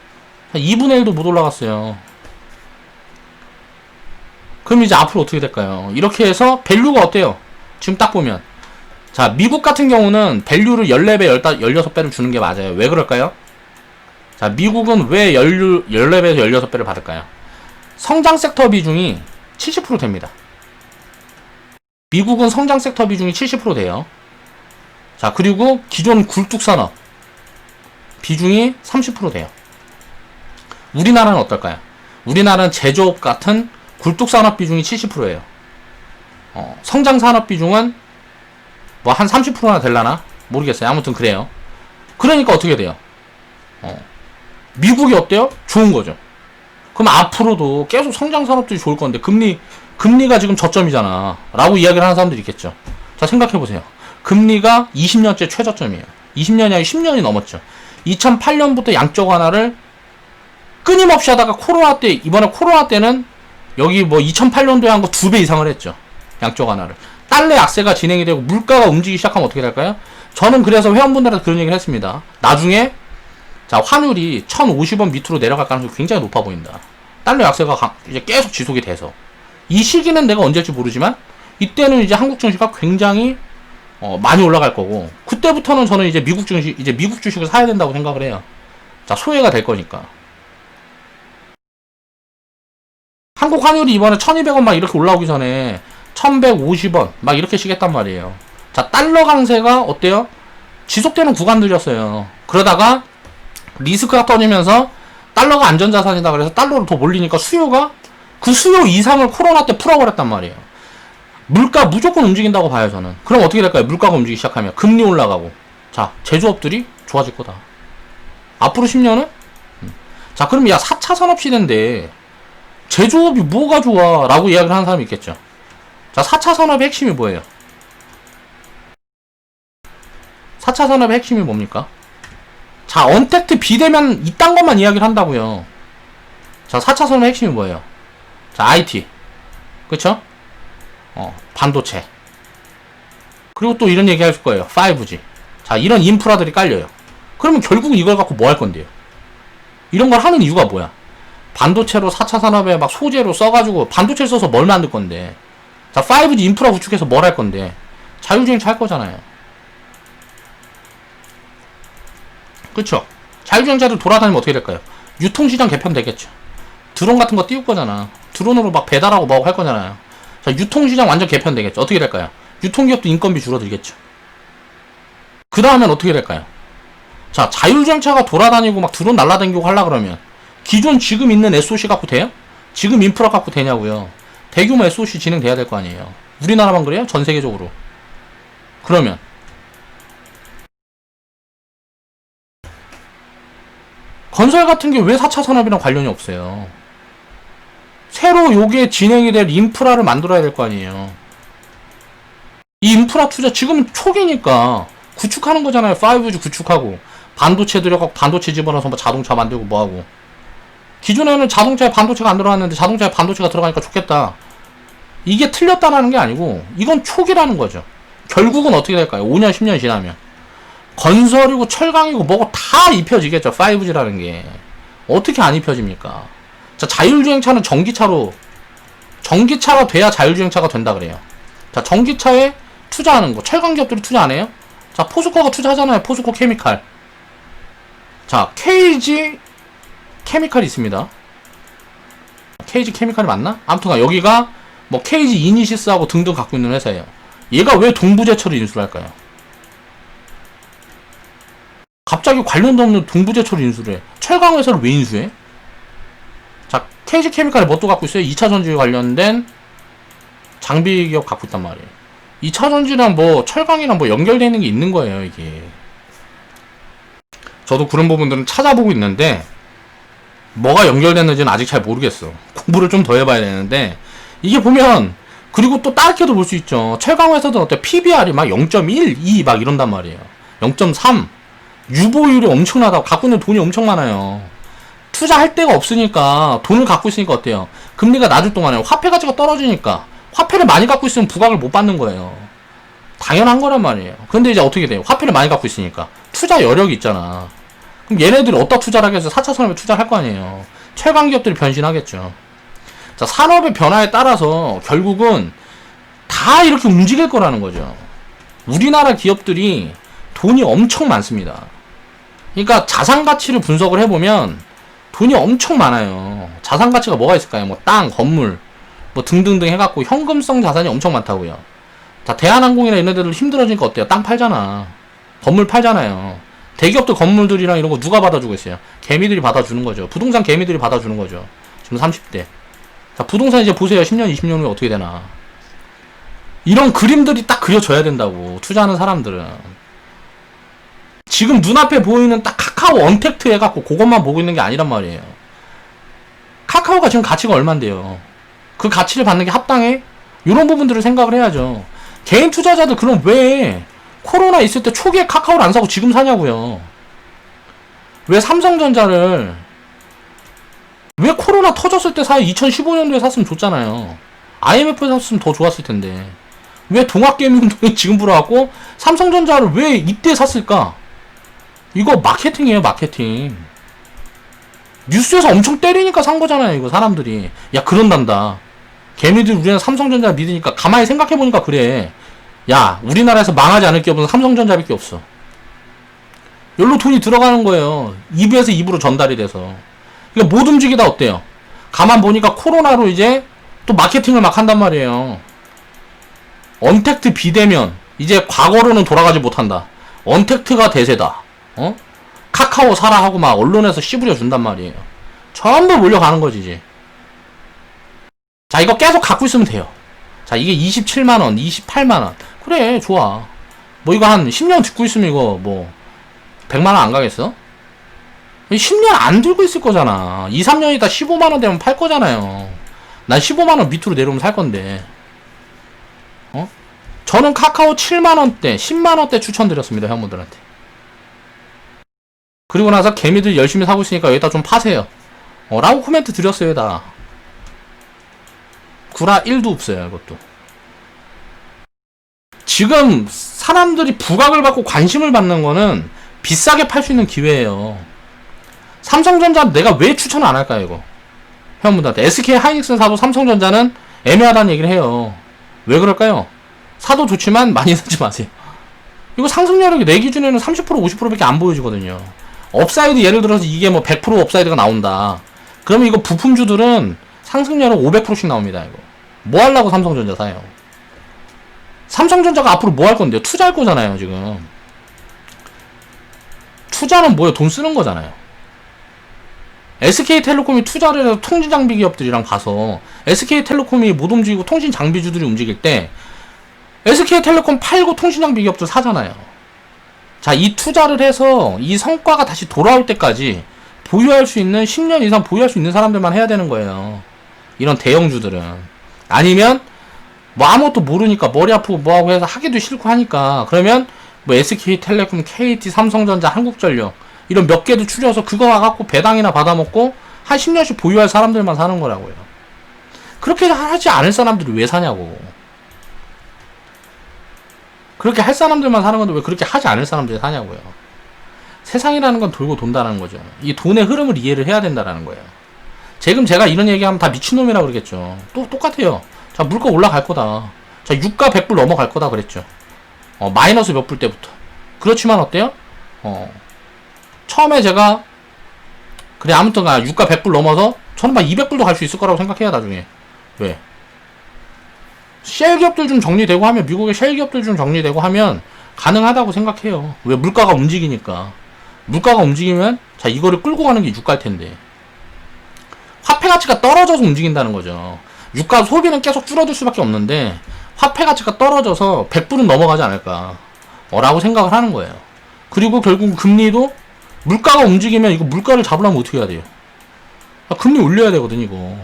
2분의 1도 못 올라갔어요. 그럼 이제 앞으로 어떻게 될까요? 이렇게 해서 밸류가 어때요? 지금 딱 보면 자, 미국 같은 경우는 밸류를 14배, 16배를 주는 게 맞아요. 왜 그럴까요? 자, 미국은 왜 14배에서 16배를 받을까요? 성장 섹터 비중이 70% 됩니다. 미국은 성장 섹터 비중이 70% 돼요. 자, 그리고 기존 굴뚝산업 비중이 30% 돼요. 우리나라는 어떨까요? 우리나라는 제조업 같은 굴뚝산업 비중이 70%예요. 성장산업 비중은 뭐 한 30%나 될라나? 모르겠어요. 아무튼 그래요. 그러니까 어떻게 돼요? 미국이 어때요? 좋은 거죠. 그럼 앞으로도 계속 성장산업들이 좋을 건데 금리가 지금 저점이잖아 라고 이야기를 하는 사람들이 있겠죠. 자, 생각해보세요. 금리가 20년째 최저점이에요. 20년이 아니고 10년이 넘었죠. 2008년부터 양적 완화를 끊임없이 하다가 이번에 코로나 때는 여기 뭐 2008년도에 한 거 2배 이상을 했죠. 양적 완화를. 달러 약세가 진행이 되고 물가가 움직이기 시작하면 어떻게 될까요? 저는 그래서 회원분들한테 그런 얘기를 했습니다. 나중에 자, 환율이 1050원 밑으로 내려갈 가능성이 굉장히 높아 보인다. 달러 약세가 이제 계속 지속이 돼서 이 시기는 내가 언제일지 모르지만 이때는 이제 한국 증시가 굉장히 많이 올라갈 거고 그때부터는 저는 이제 미국 주식을 사야 된다고 생각을 해요. 자, 소외가 될 거니까. 한국 환율이 이번에 1200원 막 이렇게 올라오기 전에 1150원 막 이렇게 시겠단 말이에요. 자, 달러 강세가 어때요? 지속되는 구간들이었어요. 그러다가 리스크가 터지면서 달러가 안전자산이다 그래서 달러로 더 몰리니까 그 수요 이상을 코로나 때 풀어버렸단 말이에요. 물가 무조건 움직인다고 봐요, 저는. 그럼 어떻게 될까요? 물가가 움직이기 시작하면 금리 올라가고 자, 제조업들이 좋아질 거다. 앞으로 10년은? 자, 그럼 야, 4차 산업시대인데 제조업이 뭐가 좋아? 라고 이야기를 하는 사람이 있겠죠. 자, 4차 산업의 핵심이 뭐예요? 4차 산업의 핵심이 뭡니까? 자, 언택트 비대면 이딴 것만 이야기를 한다고요. 자, 4차 산업의 핵심이 뭐예요? 자, IT. 그쵸? 반도체. 그리고 또 이런 얘기 할 거예요. 5G. 자, 이런 인프라들이 깔려요. 그러면 결국 이걸 갖고 뭐 할 건데요? 이런 걸 하는 이유가 뭐야? 반도체로 4차 산업에 막 소재로 써가지고 반도체를 써서 뭘 만들 건데? 자, 5G 인프라 구축해서 뭘 할 건데? 자율주행차 할 거잖아요. 그쵸? 자율주행차들 돌아다니면 어떻게 될까요? 유통시장 개편되겠죠. 드론 같은 거 띄울 거잖아. 드론으로 막 배달하고 뭐하고 할 거잖아요. 자, 유통시장 완전 개편되겠죠. 어떻게 될까요? 유통기업도 인건비 줄어들겠죠. 그 다음엔 어떻게 될까요? 자, 자율주행차가 돌아다니고 막 드론 날라다니고 하려 그러면 기존 지금 있는 SOC 갖고 돼요? 지금 인프라 갖고 되냐고요. 대규모 SOC 진행돼야 될 거 아니에요. 우리나라만 그래요? 전 세계적으로. 그러면 건설 같은 게 왜 4차 산업이랑 관련이 없어요? 새로 요게 진행이 될 인프라를 만들어야 될 거 아니에요. 이 인프라 투자 지금은 초기니까 구축하는 거잖아요. 5G 구축하고 반도체 들여갖고 반도체 집어넣어서 뭐 자동차 만들고 뭐하고. 기존에는 자동차에 반도체가 안 들어갔는데 자동차에 반도체가 들어가니까 좋겠다. 이게 틀렸다라는 게 아니고 이건 초기라는 거죠. 결국은 어떻게 될까요? 5년 10년 지나면 건설이고 철강이고 뭐고 다 입혀지겠죠. 5G라는 게 어떻게 안 입혀집니까? 자, 자율주행차는 전기차가 돼야 자율주행차가 된다 그래요. 자, 전기차에 투자하는 거 철강 기업들이 투자 안 해요? 자, 포스코가 투자하잖아요. 포스코 케미칼. 자, KG 케미칼이 있습니다. KG 케미칼이 맞나? 아무튼 여기가 뭐 KG 이니시스하고 등등 갖고 있는 회사예요. 얘가 왜 동부제철을 인수를 할까요? 갑자기 관련도 없는 동부제철을 인수를 해. 철강 회사를 왜 인수해? 자, KG 케미칼이 뭣도 갖고 있어요? 2차 전지에 관련된 장비 기업 갖고 있단 말이에요. 2차 전지랑 뭐 철강이랑 뭐 연결되어 있는 게 있는 거예요, 이게. 저도 그런 부분들은 찾아보고 있는데 뭐가 연결됐는지는 아직 잘 모르겠어. 공부를 좀 더 해봐야 되는데 이게 보면 그리고 또 다르게도 볼 수 있죠. 철강 회사들은 어때? PBR이 막 0.1, 2 막 이런단 말이에요. 0.3 유보율이 엄청나다고 갖고 있는 돈이 엄청 많아요. 투자할 데가 없으니까 돈을 갖고 있으니까 어때요? 금리가 낮을 동안에 화폐 가치가 떨어지니까 화폐를 많이 갖고 있으면 부각을 못 받는 거예요. 당연한 거란 말이에요. 근데 이제 어떻게 돼요? 화폐를 많이 갖고 있으니까 투자 여력이 있잖아. 그럼 얘네들이 어디다 투자를 하겠어? 4차 산업에 투자를 할 거 아니에요. 철강 기업들이 변신하겠죠. 자, 산업의 변화에 따라서 결국은 다 이렇게 움직일 거라는 거죠. 우리나라 기업들이 돈이 엄청 많습니다. 그러니까 자산 가치를 분석을 해보면 돈이 엄청 많아요. 자산 가치가 뭐가 있을까요? 뭐 땅, 건물, 뭐 등등등 해갖고 현금성 자산이 엄청 많다고요. 자, 대한항공이나 이런 데들 힘들어지니까 어때요? 땅 팔잖아. 건물 팔잖아요. 대기업들 건물들이랑 이런 거 누가 받아주고 있어요? 개미들이 받아주는 거죠. 부동산 개미들이 받아주는 거죠. 지금 30대. 자, 부동산 이제 보세요. 10년, 20년 후에 어떻게 되나. 이런 그림들이 딱 그려져야 된다고. 투자하는 사람들은. 지금 눈앞에 보이는 딱 카카오 언택트 해갖고 그것만 보고 있는 게 아니란 말이에요. 카카오가 지금 가치가 얼만데요. 그 가치를 받는 게 합당해? 이런 부분들을 생각을 해야죠. 개인 투자자들 그럼 왜 코로나 있을 때 초기에 카카오를 안 사고 지금 사냐고요. 왜 삼성전자를 왜 코로나 터졌을 때 2015년도에 샀으면 좋잖아요. IMF에 샀으면 더 좋았을 텐데 왜 동학개미운동이 지금 불어갖고 삼성전자를 왜 이때 샀을까? 이거 마케팅이에요. 마케팅. 뉴스에서 엄청 때리니까 산 거잖아요. 이거 사람들이. 야, 그런단다. 개미들 우리나라 삼성전자 믿으니까 가만히 생각해보니까 그래. 야, 우리나라에서 망하지 않을 기업은 삼성전자밖에 없어. 여기로 돈이 들어가는 거예요. 입에서 입으로 전달이 돼서. 그러니까 못 움직이다 어때요? 가만 보니까 코로나로 이제 또 마케팅을 막 한단 말이에요. 언택트 비대면. 이제 과거로는 돌아가지 못한다. 언택트가 대세다. 어? 카카오 사라 하고 막 언론에서 씨부려 준단 말이에요. 전부 몰려가는 거지 이제. 자, 이거 계속 갖고 있으면 돼요. 자, 이게 27만원, 28만원. 그래, 좋아. 뭐 이거 한 10년 듣고 있으면 이거 뭐 100만원 안 가겠어? 10년 안 들고 있을 거잖아. 2, 3년 있다 15만원 되면 팔 거잖아요. 난 15만원 밑으로 내려오면 살 건데. 어? 저는 카카오 7만원대, 10만원대 추천드렸습니다, 형분들한테. 그리고 나서 개미들 열심히 사고 있으니까 여기다 좀 파세요. 라고 코멘트 드렸어요, 여기다. 구라 1도 없어요, 이것도. 지금 사람들이 부각을 받고 관심을 받는 거는 비싸게 팔 수 있는 기회예요. 삼성전자 내가 왜 추천을 안 할까요, 이거? 회원분들한테. SK 하이닉스는 사도 삼성전자는 애매하다는 얘기를 해요. 왜 그럴까요? 사도 좋지만 많이 사지 마세요. 이거 상승여력이 내 기준에는 30% 50%밖에 안 보여지거든요. 업사이드 예를 들어서 이게 뭐 100% 업사이드가 나온다. 그러면 이거 부품주들은 상승률은 500%씩 나옵니다, 이거. 뭐 하려고 삼성전자 사요? 삼성전자가 앞으로 뭐 할 건데요? 투자할 거잖아요, 지금. 투자는 뭐예요? 돈 쓰는 거잖아요. SK텔레콤이 투자를 해서 통신장비 기업들이랑 가서 SK텔레콤이 못 움직이고 통신장비주들이 움직일 때 SK텔레콤 팔고 통신장비 기업들 사잖아요. 자, 이 투자를 해서 이 성과가 다시 돌아올 때까지 보유할 수 있는 10년 이상 보유할 수 있는 사람들만 해야 되는 거예요. 이런 대형주들은. 아니면 뭐 아무것도 모르니까 머리 아프고 뭐하고 해서 하기도 싫고 하니까 그러면 뭐 SK텔레콤, KT, 삼성전자, 한국전력 이런 몇 개도 추려서 그거 갖고 배당이나 받아먹고 한 10년씩 보유할 사람들만 사는 거라고요. 그렇게 하지 않을 사람들이 왜 사냐고. 그렇게 할 사람들만 사는 건데 왜 그렇게 하지 않을 사람들이 사냐고요. 세상이라는 건 돌고 돈다는 거죠. 이 돈의 흐름을 이해를 해야 된다는 거예요. 지금 제가 이런 얘기하면 다 미친놈이라고 그러겠죠. 또 똑같아요. 자, 물가 올라갈 거다. 자, 유가 100불 넘어갈 거다 그랬죠. 마이너스 몇 불 때부터. 그렇지만 어때요? 처음에 제가 그래 아무튼 유가 100불 넘어서 저는 막 200불도 갈 수 있을 거라고 생각해요 나중에. 왜? 쉘 기업들 좀 정리되고 하면 미국의 쉘 기업들 좀 정리되고 하면 가능하다고 생각해요. 왜? 물가가 움직이니까. 물가가 움직이면 자 이거를 끌고 가는 게 유가일 텐데 화폐 가치가 떨어져서 움직인다는 거죠. 유가 소비는 계속 줄어들 수밖에 없는데 화폐 가치가 떨어져서 100불은 넘어가지 않을까 라고 생각을 하는 거예요. 그리고 결국 금리도 물가가 움직이면 이거 물가를 잡으려면 어떻게 해야 돼요? 금리 올려야 되거든 이거.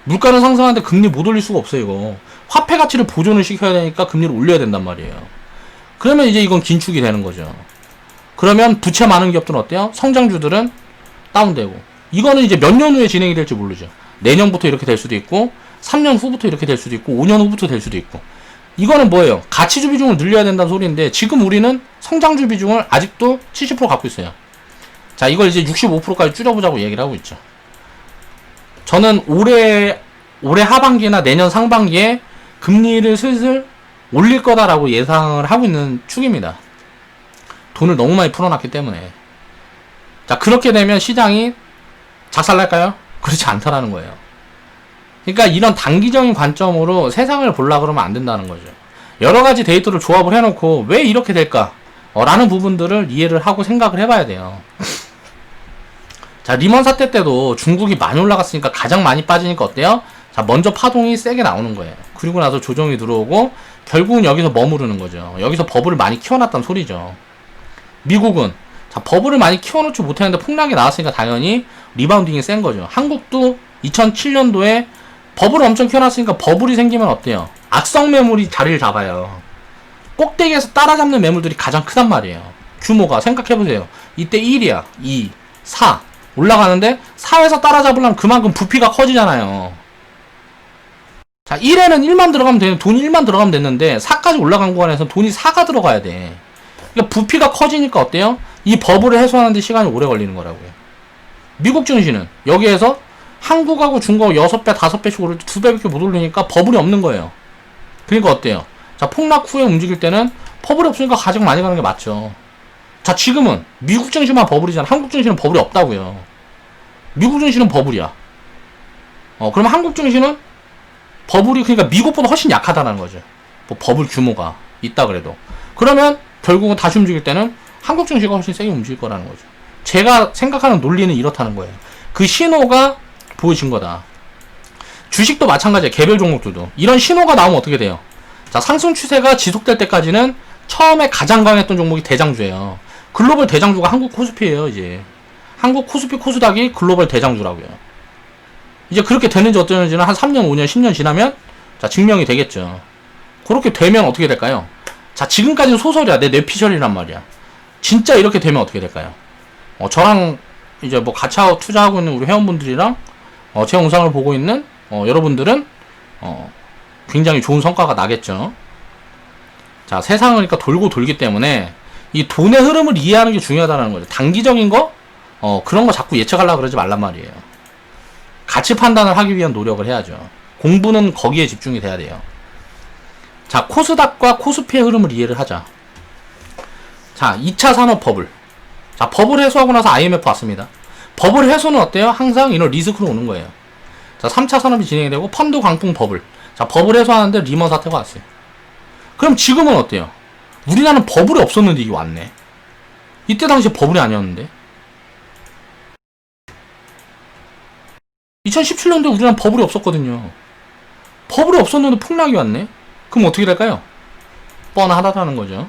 물가는 상승하는데 금리 못 올릴 수가 없어요 이거. 화폐 가치를 보존을 시켜야 되니까 금리를 올려야 된단 말이에요. 그러면 이제 이건 긴축이 되는 거죠. 그러면 부채 많은 기업들은 어때요? 성장주들은 다운되고. 이거는 이제 몇 년 후에 진행이 될지 모르죠. 내년부터 이렇게 될 수도 있고 3년 후부터 이렇게 될 수도 있고 5년 후부터 될 수도 있고. 이거는 뭐예요? 가치주 비중을 늘려야 된다는 소리인데 지금 우리는 성장주 비중을 아직도 70% 갖고 있어요. 자, 이걸 이제 65%까지 줄여보자고 얘기를 하고 있죠. 저는 올해 하반기나 내년 상반기에 금리를 슬슬 올릴 거다라고 예상을 하고 있는 축입니다. 돈을 너무 많이 풀어놨기 때문에. 자, 그렇게 되면 시장이 작살날까요? 그렇지 않다라는 거예요. 그러니까 이런 단기적인 관점으로 세상을 보려고 그러면 안 된다는 거죠. 여러 가지 데이터를 조합을 해놓고 왜 이렇게 될까? 라는 부분들을 이해를 하고 생각을 해봐야 돼요. 자, 리먼 사태 때도 중국이 많이 올라갔으니까 가장 많이 빠지니까 어때요? 자, 먼저 파동이 세게 나오는 거예요. 그리고 나서 조정이 들어오고 결국은 여기서 머무르는 거죠. 여기서 버블을 많이 키워놨단 소리죠. 미국은 자, 버블을 많이 키워놓지 못했는데 폭락이 나왔으니까 당연히 리바운딩이 센 거죠. 한국도 2007년도에 버블을 엄청 키워놨으니까 버블이 생기면 어때요? 악성 매물이 자리를 잡아요. 꼭대기에서 따라잡는 매물들이 가장 크단 말이에요. 규모가 생각해보세요. 이때 1이야 2, 4 올라가는데 4에서 따라잡으려면 그만큼 부피가 커지잖아요. 자, 1에는 1만 들어가면 되는 돈이 1만 들어가면 됐는데 4까지 올라간 구간에서 돈이 4가 들어가야 돼. 그러니까 부피가 커지니까 어때요? 이 버블을 해소하는데 시간이 오래 걸리는 거라고요. 미국 증시는 여기에서 한국하고 중국하고 6배, 5배씩 오를 때 2배밖에 못 올리니까 버블이 없는 거예요. 그러니까 어때요? 자, 폭락 후에 움직일 때는 버블이 없으니까 가장 많이 가는 게 맞죠. 자, 지금은 미국 증시만 버블이잖아. 한국 증시는 버블이 없다고요. 미국 증시는 버블이야. 그러면 한국 증시는 버블이 그러니까 미국보다 훨씬 약하다는 거죠. 뭐 버블 규모가 있다 그래도. 그러면 결국은 다시 움직일 때는 한국 증시가 훨씬 세게 움직일 거라는 거죠. 제가 생각하는 논리는 이렇다는 거예요. 그 신호가 보여진 거다. 주식도 마찬가지예요. 개별 종목들도. 이런 신호가 나오면 어떻게 돼요? 자, 상승 추세가 지속될 때까지는 처음에 가장 강했던 종목이 대장주예요. 글로벌 대장주가 한국 코스피예요, 이제. 한국 코스피 코스닥이 글로벌 대장주라고요. 이제 그렇게 되는지 어쩌는지는 한 3년, 5년, 10년 지나면 자, 증명이 되겠죠. 그렇게 되면 어떻게 될까요? 자, 지금까지는 소설이야. 내 뇌피셜이란 말이야. 진짜 이렇게 되면 어떻게 될까요? 저랑 이제 뭐 같이 투자하고 있는 우리 회원분들이랑 제 영상을 보고 있는 여러분들은 굉장히 좋은 성과가 나겠죠. 자, 세상은 그러니까 돌고 돌기 때문에 이 돈의 흐름을 이해하는 게 중요하다는 거죠. 단기적인 거 그런 거 자꾸 예측하려고 그러지 말란 말이에요. 가치 판단을 하기 위한 노력을 해야죠. 공부는 거기에 집중이 돼야 돼요. 자, 코스닥과 코스피의 흐름을 이해를 하자. 자, 2차 산업 버블. 자, 버블 해소하고 나서 IMF 왔습니다. 버블 해소는 어때요? 항상 이런 리스크로 오는 거예요. 자, 3차 산업이 진행이 되고 펀드 광풍 버블. 자, 버블 해소하는데 리먼 사태가 왔어요. 그럼 지금은 어때요? 우리나라는 버블이 없었는데 이게 왔네. 이때 당시에 버블이 아니었는데. 2017년도에 우리나라는 버블이 없었거든요. 버블이 없었는데 폭락이 왔네? 그럼 어떻게 될까요? 뻔하다는 거죠.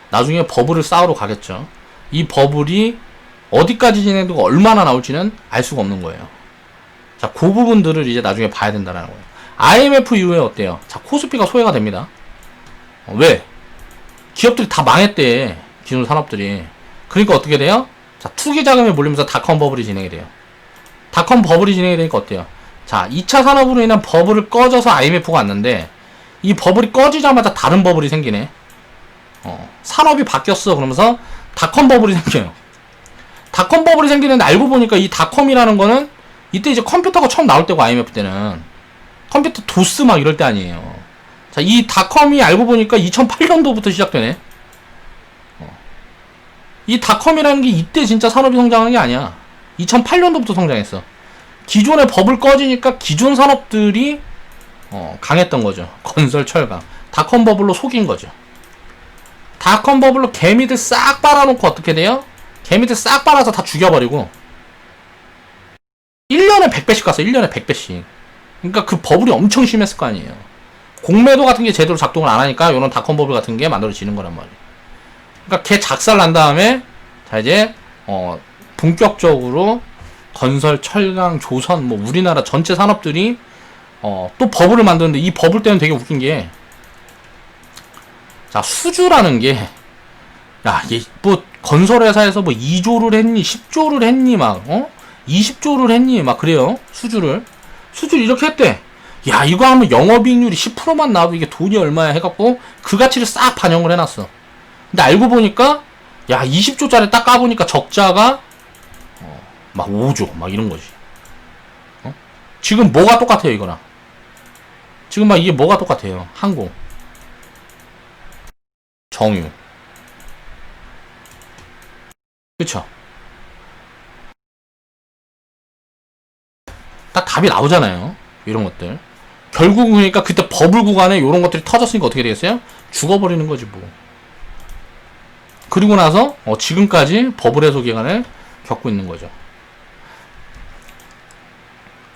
나중에 버블을 쌓으러 가겠죠. 이 버블이 어디까지 진행되고 얼마나 나올지는 알 수가 없는 거예요. 자, 그 부분들을 이제 나중에 봐야 된다는 거예요. IMF 이후에 어때요? 자, 코스피가 소외가 됩니다. 왜? 기업들이 다 망했대. 기존 산업들이. 그러니까 어떻게 돼요? 자, 투기 자금이 몰리면서 닷컴 버블이 진행이 돼요. 닷컴 버블이 진행이 되니까 어때요? 자, 2차 산업으로 인한 버블을 꺼져서 IMF가 왔는데 이 버블이 꺼지자마자 다른 버블이 생기네. 산업이 바뀌었어. 그러면서 닷컴 버블이 생겨요. 닷컴 버블이 생기는데 알고 보니까 이 닷컴이라는 거는 이때 이제 컴퓨터가 처음 나올 때고 IMF 때는 컴퓨터 도스 막 이럴 때 아니에요. 자, 이 닷컴이 알고 보니까 2008년도부터 시작되네. 이 닷컴이라는 게 이때 진짜 산업이 성장한 게 아니야. 2008년도부터 성장했어. 기존의 버블 꺼지니까 기존 산업들이 강했던 거죠. 건설, 철강. 닷컴 버블로 속인 거죠. 닷컴 버블로 개미들 싹 빨아놓고 어떻게 돼요? 개미들 싹 빨아서 다 죽여버리고 1년에 100배씩 갔어. 1년에 100배씩. 그러니까 그 버블이 엄청 심했을 거 아니에요. 공매도 같은 게 제대로 작동을 안 하니까 요런 닷컴 버블 같은 게 만들어지는 거란 말이에요. 그러니까 걔 작살 난 다음에 자 이제 본격적으로 건설, 철강, 조선 뭐 우리나라 전체 산업들이 또 버블을 만드는데 이 버블 때는 되게 웃긴 게 자, 수주라는 게 야, 뭐 건설회사에서 뭐 2조를 했니 10조를 했니 막 20조를 했니 막 그래요. 수주를 이렇게 했대. 야, 이거 하면 영업이익률이 10%만 나와도 이게 돈이 얼마야 해갖고 그 가치를 싹 반영을 해놨어. 근데 알고 보니까 야, 20조짜리 딱 까보니까 적자가 막 5조 막 이런 거지. 지금 뭐가 똑같아요 이거랑? 지금 막 이게 뭐가 똑같아요? 항공, 정유, 그쵸? 딱 답이 나오잖아요. 이런 것들. 결국은 그러니까 그때 버블 구간에 이런 것들이 터졌으니까 어떻게 되겠어요? 죽어버리는 거지 뭐. 그리고 나서 지금까지 버블 해소 기간을 겪고 있는 거죠.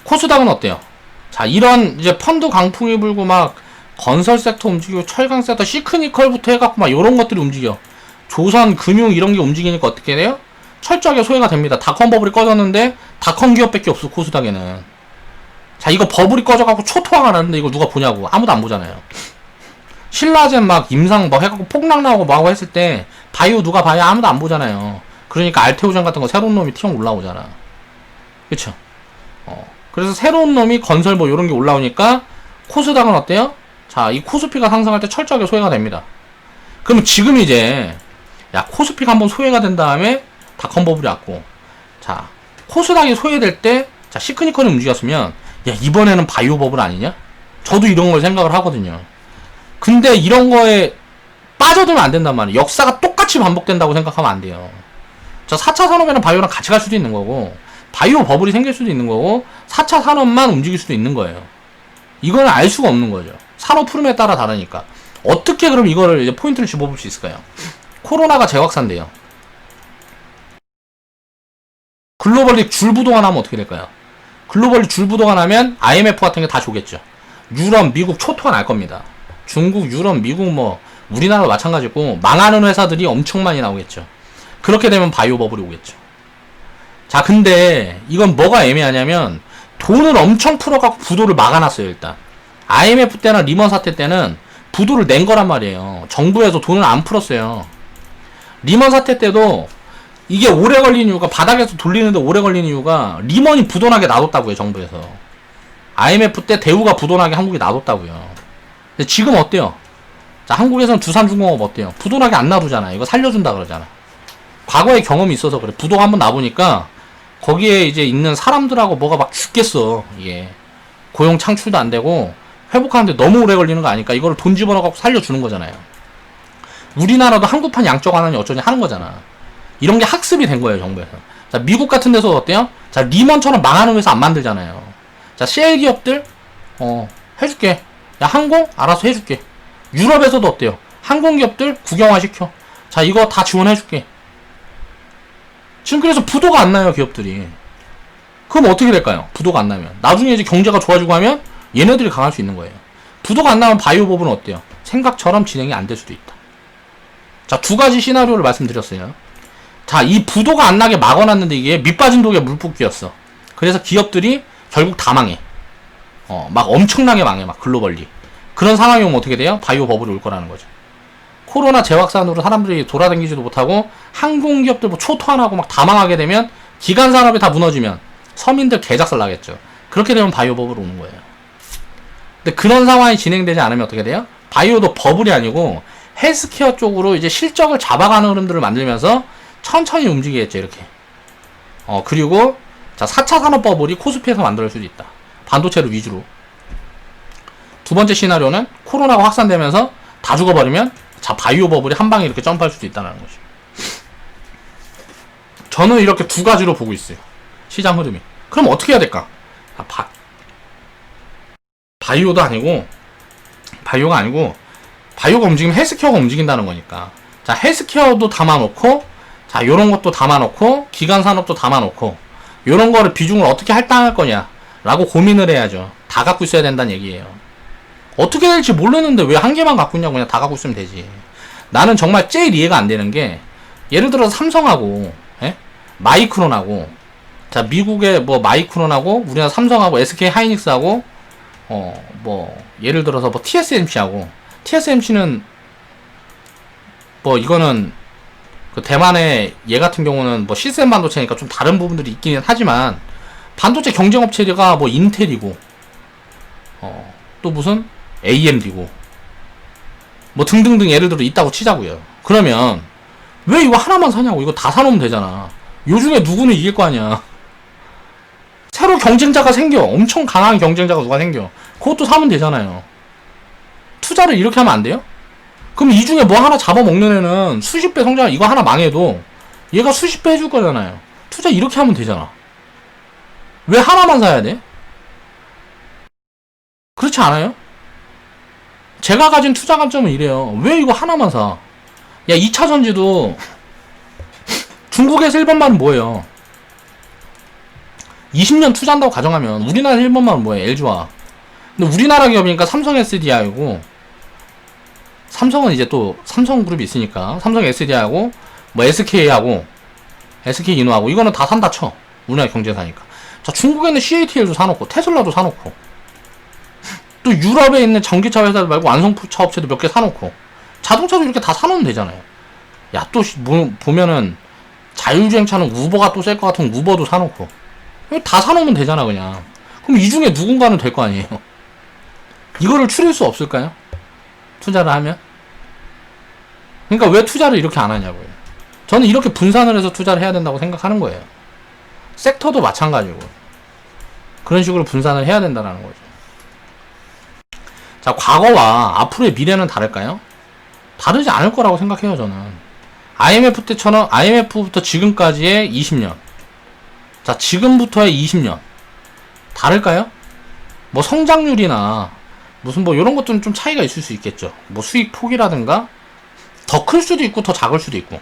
코스닥은 어때요? 자, 이런 이제 펀드 강풍이 불고 막 건설 섹터 움직이고 철강 섹터 시크니컬부터 해갖고 막 이런 것들이 움직여. 조선 금융 이런 게 움직이니까 어떻게 돼요? 철저하게 소외가 됩니다. 닷컴 버블이 꺼졌는데 닷컴 기업밖에 없어 코스닥에는. 자, 이거 버블이 꺼져갖고 초토화가 나는데 이거 누가 보냐고. 아무도 안 보잖아요. 신라젠 막 임상 막 해갖고 폭락 나오고 뭐 하고 했을 때 바이오 누가 봐야 아무도 안 보잖아요. 그러니까 알테오젠 같은 거 새로운 놈이 튀어 올라오잖아. 그쵸? 그래서 새로운 놈이 건설 뭐 요런 게 올라오니까 코스닥은 어때요? 자, 이 코스피가 상승할 때 철저하게 소외가 됩니다. 그러면 지금 이제 야, 코스피가 한번 소외가 된 다음에 닷컴 버블이 왔고, 자, 코스닥이 소외될 때 자, 시크니컬이 움직였으면 야, 이번에는 바이오 버블 아니냐? 저도 이런 걸 생각을 하거든요. 근데 이런 거에 빠져들면 안 된단 말이에요. 역사가 똑같이 반복된다고 생각하면 안 돼요. 저 4차 산업에는 바이오랑 같이 갈 수도 있는 거고, 바이오 버블이 생길 수도 있는 거고, 4차 산업만 움직일 수도 있는 거예요. 이거는 알 수가 없는 거죠. 산업 흐름에 따라 다르니까. 어떻게 그럼 이거를 이제 포인트를 집어볼 수 있을까요? 코로나가 재확산돼요. 글로벌리 줄부동안 하면 어떻게 될까요? 글로벌리 줄부동안 하면 IMF 같은 게 다 조겠죠. 유럽, 미국 초토화 날 겁니다. 중국, 유럽, 미국 뭐 우리나라도 마찬가지고 망하는 회사들이 엄청 많이 나오겠죠. 그렇게 되면 바이오 버블이 오겠죠. 자, 근데 이건 뭐가 애매하냐면 돈을 엄청 풀어갖고 부도를 막아놨어요. 일단 IMF 때나 리먼 사태 때는 부도를 낸 거란 말이에요. 정부에서 돈을 안 풀었어요. 리먼 사태 때도 이게 오래 걸린 이유가, 바닥에서 돌리는데 오래 걸린 이유가 리먼이 부도나게 놔뒀다고요. 정부에서. IMF 때 대우가 부도나게 한국이 놔뒀다고요. 근데 지금 어때요? 자, 한국에서는 두산중공업 어때요? 부도나게 안 놔두잖아. 이거 살려준다 그러잖아. 과거에 경험이 있어서 그래. 부도가 한번 나보니까 거기에 이제 있는 사람들하고 뭐가 막 죽겠어. 이게 고용 창출도 안 되고 회복하는데 너무 오래 걸리는 거 아니까 이거를 돈 집어넣어갖고 살려주는 거잖아요. 우리나라도 한국판 양적 하나니 어쩌니 하는 거잖아. 이런 게 학습이 된 거예요, 정부에서. 자, 미국 같은 데서 어때요? 자, 리먼처럼 망하는 회사 안 만들잖아요. 자, 셀 기업들 해줄게. 야, 항공? 알아서 해줄게. 유럽에서도 어때요? 항공기업들 국영화시켜. 자, 이거 다 지원해줄게. 지금 그래서 부도가 안 나요, 기업들이. 그럼 어떻게 될까요? 부도가 안 나면. 나중에 이제 경제가 좋아지고 하면 얘네들이 강할 수 있는 거예요. 부도가 안 나면 바이오법은 어때요? 생각처럼 진행이 안 될 수도 있다. 자, 두 가지 시나리오를 말씀드렸어요. 자, 이 부도가 안 나게 막아놨는데 이게 밑빠진 독에 물 붓기였어. 그래서 기업들이 결국 다 망해. 막 엄청나게 망해, 막 글로벌리. 그런 상황이 오면 어떻게 돼요? 바이오 버블이 올 거라는 거죠. 코로나 재확산으로 사람들이 돌아다니지도 못하고 항공기업들 뭐 초토화하고 막 다 망하게 되면 기간 산업이 다 무너지면 서민들 개작살 나겠죠. 그렇게 되면 바이오 버블 오는 거예요. 근데 그런 상황이 진행되지 않으면 어떻게 돼요? 바이오도 버블이 아니고 헬스케어 쪽으로 이제 실적을 잡아가는 흐름들을 만들면서 천천히 움직이겠죠, 이렇게. 그리고 자, 4차 산업 버블이 코스피에서 만들 수도 있다. 반도체를 위주로. 두 번째 시나리오는 코로나가 확산되면서 다 죽어버리면 자, 바이오 버블이 한 방에 이렇게 점프할 수도 있다는 거죠. 저는 이렇게 두 가지로 보고 있어요. 시장 흐름이. 그럼 어떻게 해야 될까? 바이오가 아니고 바이오가 움직이면 헬스케어가 움직인다는 거니까. 자, 헬스케어도 담아놓고, 자, 요런 것도 담아놓고, 기간 산업도 담아놓고, 요런 거를 비중을 어떻게 할당할 거냐 라고 고민을 해야죠. 다 갖고 있어야 된다는 얘기예요. 어떻게 될지 모르는데 왜 한 개만 갖고 있냐고. 그냥 다 갖고 있으면 되지. 나는 정말 제일 이해가 안 되는 게, 예를 들어서 삼성하고 마이크론하고, 자, 미국의 뭐 마이크론하고 우리나라 삼성하고 SK 하이닉스하고 예를 들어서 뭐 TSMC는 뭐 이거는 그 대만의 얘 같은 경우는 뭐 시스템 반도체니까 좀 다른 부분들이 있기는 하지만 반도체 경쟁업체가 뭐 인텔이고 또 무슨 AMD고 뭐 등등등 예를 들어 있다고 치자고요. 그러면 왜 이거 하나만 사냐고. 이거 다 사놓으면 되잖아. 요즘에 누구는 이길 거 아니야. 새로 경쟁자가 생겨. 엄청 강한 경쟁자가 누가 생겨. 그것도 사면 되잖아요. 투자를 이렇게 하면 안 돼요? 그럼 이 중에 뭐 하나 잡아먹는 애는 수십 배 성장, 이거 하나 망해도 얘가 수십 배 해줄 거잖아요. 투자 이렇게 하면 되잖아. 왜 하나만 사야 돼? 그렇지 않아요? 제가 가진 투자 관점은 이래요. 왜 이거 하나만 사? 야, 2차 전지도 중국에서 1번만은 뭐예요? 20년 투자한다고 가정하면 우리나라 1번만은 뭐예요? LG화. 근데 우리나라 기업이니까 삼성 SDI고, 삼성은 이제 또 삼성그룹이 있으니까 삼성 SDI하고 뭐 SK하고 SK인후하고 이거는 다 산다 쳐. 우리나라 경제사니까. 자, 중국에는 CATL도 사놓고 테슬라도 사놓고 또 유럽에 있는 전기차 회사들 말고 완성차 업체도 몇 개 사놓고 자동차도 이렇게 다 사놓으면 되잖아요. 야, 또 보면은 자율주행차는 우버가 또 셀 것 같은 우버도 사놓고 다 사놓으면 되잖아 그냥. 그럼 이 중에 누군가는 될 거 아니에요. 이거를 추릴 수 없을까요? 투자를 하면? 그러니까 왜 투자를 이렇게 안 하냐고요. 저는 이렇게 분산을 해서 투자를 해야 된다고 생각하는 거예요. 섹터도 마찬가지고 그런 식으로 분산을 해야 된다는 거죠. 자, 과거와 앞으로의 미래는 다를까요? 다르지 않을 거라고 생각해요, 저는. IMF 때처럼, IMF부터 지금까지의 20년. 자, 지금부터의 20년. 다를까요? 뭐 성장률이나, 무슨 뭐 이런 것들은 좀 차이가 있을 수 있겠죠. 뭐 수익 폭이라든가, 더 클 수도 있고, 더 작을 수도 있고.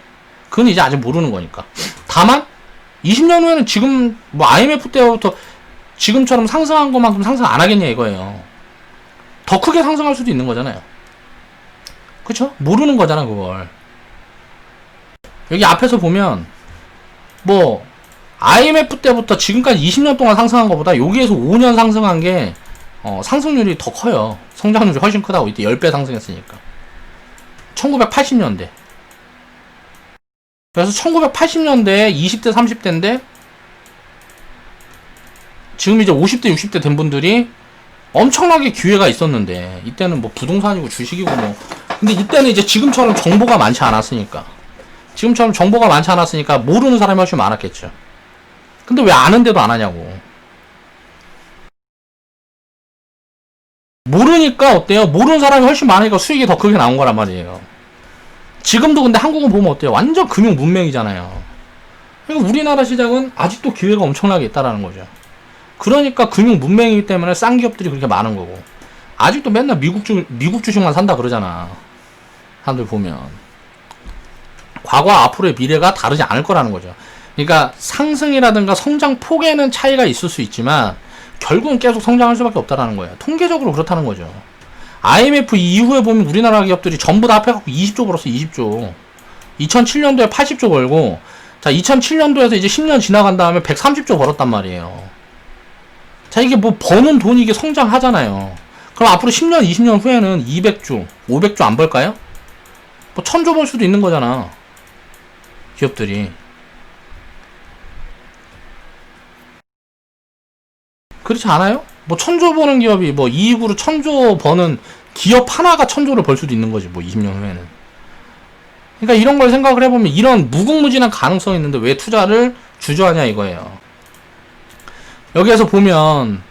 그건 이제 아직 모르는 거니까. 다만, 20년 후에는 지금, 뭐 IMF 때부터 지금처럼 상승한 것만큼 상승 안 하겠냐 이거예요. 더 크게 상승할 수도 있는 거잖아요. 그쵸? 모르는 거잖아, 그걸. 여기 앞에서 보면, 뭐, IMF 때부터 지금까지 20년 동안 상승한 것보다 여기에서 5년 상승한 게, 상승률이 더 커요. 성장률이 훨씬 크다고. 이때 10배 상승했으니까. 1980년대. 그래서 1980년대에 20대, 30대인데, 지금 이제 50대, 60대 된 분들이 엄청나게 기회가 있었는데, 이때는 뭐 부동산이고 주식이고 뭐, 근데 이때는 이제 지금처럼 정보가 많지 않았으니까. 모르는 사람이 훨씬 많았겠죠. 근데 왜 아는데도 안 하냐고. 모르니까 어때요? 모르는 사람이 훨씬 많으니까 수익이 더 크게 나온 거란 말이에요. 지금도 근데 한국은 보면 어때요? 완전 금융 문맹이잖아요. 그러니까 우리나라 시장은 아직도 기회가 엄청나게 있다라는 거죠. 그러니까 금융 문맹이기 때문에 싼 기업들이 그렇게 많은 거고, 아직도 맨날 미국 주식만 산다 그러잖아. 사람들 보면. 과거와 앞으로의 미래가 다르지 않을 거라는 거죠. 그러니까 상승이라든가 성장 폭에는 차이가 있을 수 있지만 결국은 계속 성장할 수밖에 없다라는 거예요. 통계적으로 그렇다는 거죠. IMF 이후에 보면 우리나라 기업들이 전부 다 합해갖고 20조 벌었어. 20조. 2007년도에 80조 벌고, 자 2007년도에서 이제 10년 지나간 다음에 130조 벌었단 말이에요. 자 이게 뭐 버는 돈이 이게 성장하잖아요. 그럼 앞으로 10년 20년 후에는 200조 500조 안 벌까요? 뭐 1000조 벌 수도 있는 거잖아, 기업들이. 그렇지 않아요? 뭐 1000조 버는 기업이 뭐 이익으로 1000조 버는 기업 하나가 1000조를 벌 수도 있는 거지, 뭐 20년 후에는. 그러니까 이런 걸 생각을 해보면 이런 무궁무진한 가능성이 있는데 왜 투자를 주저하냐 이거예요. 여기에서 보면,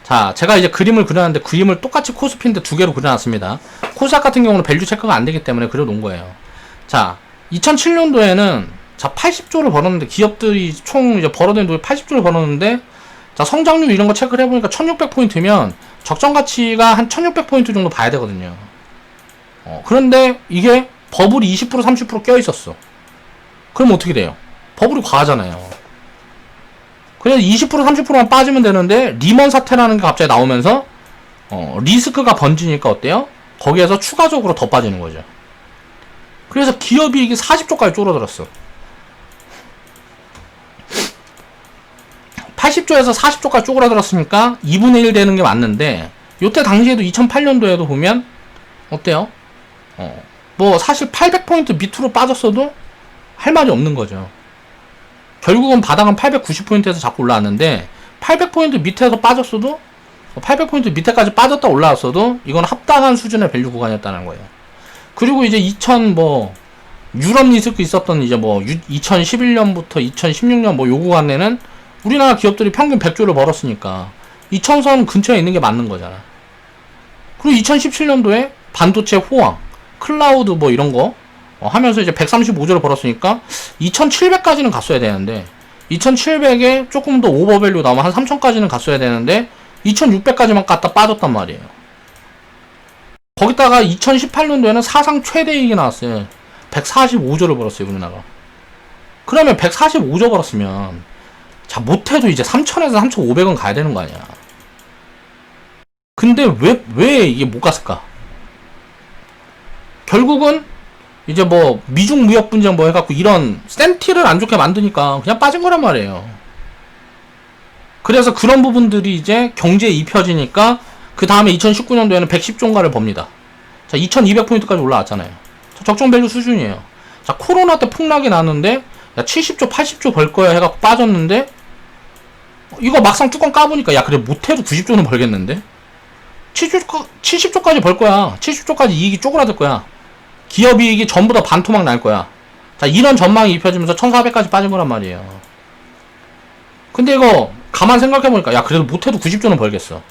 자 제가 이제 그림을 그려놨는데 그림을 똑같이 코스피인데 두 개로 그려놨습니다. 코스닥 같은 경우는 밸류 체크가 안 되기 때문에 그려놓은 거예요. 자 2007년도에는 자 80조를 벌었는데, 기업들이 총 이제 벌어들인 돈이 80조를 벌었는데, 자 성장률 이런 거 체크를 해보니까 1600포인트면 적정 가치가 한 1600포인트 정도 봐야 되거든요. 그런데 이게 버블이 20% 30% 껴있었어. 그럼 어떻게 돼요? 버블이 과하잖아요. 그래서 20% 30%만 빠지면 되는데 리먼 사태라는 게 갑자기 나오면서 리스크가 번지니까 어때요? 거기에서 추가적으로 더 빠지는 거죠. 그래서 기업이익이 40조까지 줄어들었어. 80조에서 40조까지 쪼그라들었으니까 2분의 1 되는 게 맞는데, 요때 당시에도 2008년도에도 보면 어때요? 뭐 사실 800포인트 밑으로 빠졌어도 할 말이 없는 거죠. 결국은 바닥은 890포인트에서 자꾸 올라왔는데, 800포인트 밑에서 빠졌어도, 800포인트 밑에까지 빠졌다 올라왔어도 이건 합당한 수준의 밸류 구간이었다는 거예요. 그리고 이제 유럽 리스크 있었던 이제 뭐 2011년부터 2016년 뭐 요 구간에는 우리나라 기업들이 평균 100조를 벌었으니까 2000선 근처에 있는 게 맞는 거잖아. 그리고 2017년도에 반도체 호황, 클라우드 뭐 이런 거 하면서 이제 135조를 벌었으니까 2700까지는 갔어야 되는데, 2700에 조금 더 오버밸류 나오면 한 3000까지는 갔어야 되는데 2600까지만 갔다 빠졌단 말이에요. 거기다가 2018년도에는 사상 최대이익이 나왔어요. 145조를 벌었어요, 우리나라가. 그러면 145조 벌었으면 자 못해도 이제 3000에서 3500은 가야 되는 거 아니야. 근데 왜 이게 못 갔을까? 결국은 이제 뭐 미중 무역 분쟁 뭐 해갖고 이런 센티를 안 좋게 만드니까 그냥 빠진 거란 말이에요. 그래서 그런 부분들이 이제 경제에 입혀지니까 그 다음에 2019년도에는 110조인가를 법니다. 자 2200포인트까지 올라왔잖아요. 적정 밸류 수준이에요. 자 코로나 때 폭락이 났는데 야 70조 80조 벌 거야 해갖고 빠졌는데, 이거 막상 뚜껑 까보니까 야 그래 못해도 90조는 벌겠는데, 70조까지 벌 거야. 70조까지 이익이 쪼그라들 거야. 기업이익이 전부 다 반토막 날 거야. 자 이런 전망이 입혀지면서 1400까지 빠진 거란 말이에요. 근데 이거 가만 생각해보니까 야 그래도 못해도 90조는 벌겠어.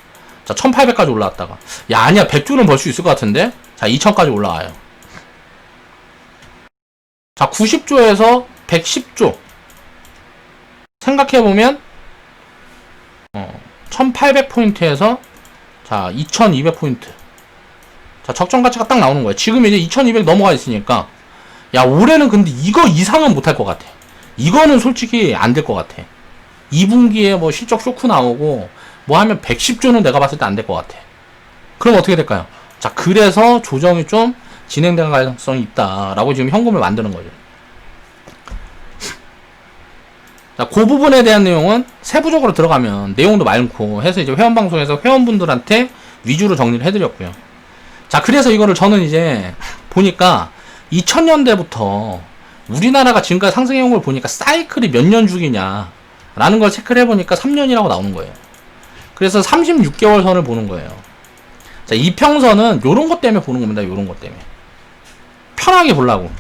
자 1800까지 올라왔다가 야 아니야 100조는 벌 수 있을 것 같은데, 자 2000까지 올라와요. 자 90조에서 110조 생각해보면 1800포인트에서 자 2200포인트, 자 적정 가치가 딱 나오는 거예요. 지금 이제 2200 넘어가 있으니까 야 올해는 근데 이거 이상은 못할 것 같아. 이거는 솔직히 안 될 것 같아. 2분기에 뭐 실적 쇼크 나오고 뭐 하면 110조는 내가 봤을 때 안 될 것 같아. 그럼 어떻게 될까요? 자 그래서 조정이 좀 진행될 가능성이 있다라고 지금 현금을 만드는 거죠. 자, 그 부분에 대한 내용은 세부적으로 들어가면 내용도 많고 해서 이제 회원방송에서 회원분들한테 위주로 정리를 해드렸고요. 자, 그래서 이거를 저는 이제 보니까 2000년대부터 우리나라가 지금까지 상승해온 걸 보니까 사이클이 몇 년 주기냐 라는 걸 체크를 해보니까 3년이라고 나오는 거예요. 그래서 36개월 선을 보는 거예요. 자, 이평선은 요런 것 때문에 보는 겁니다. 요런 것 때문에. 편하게 보려고.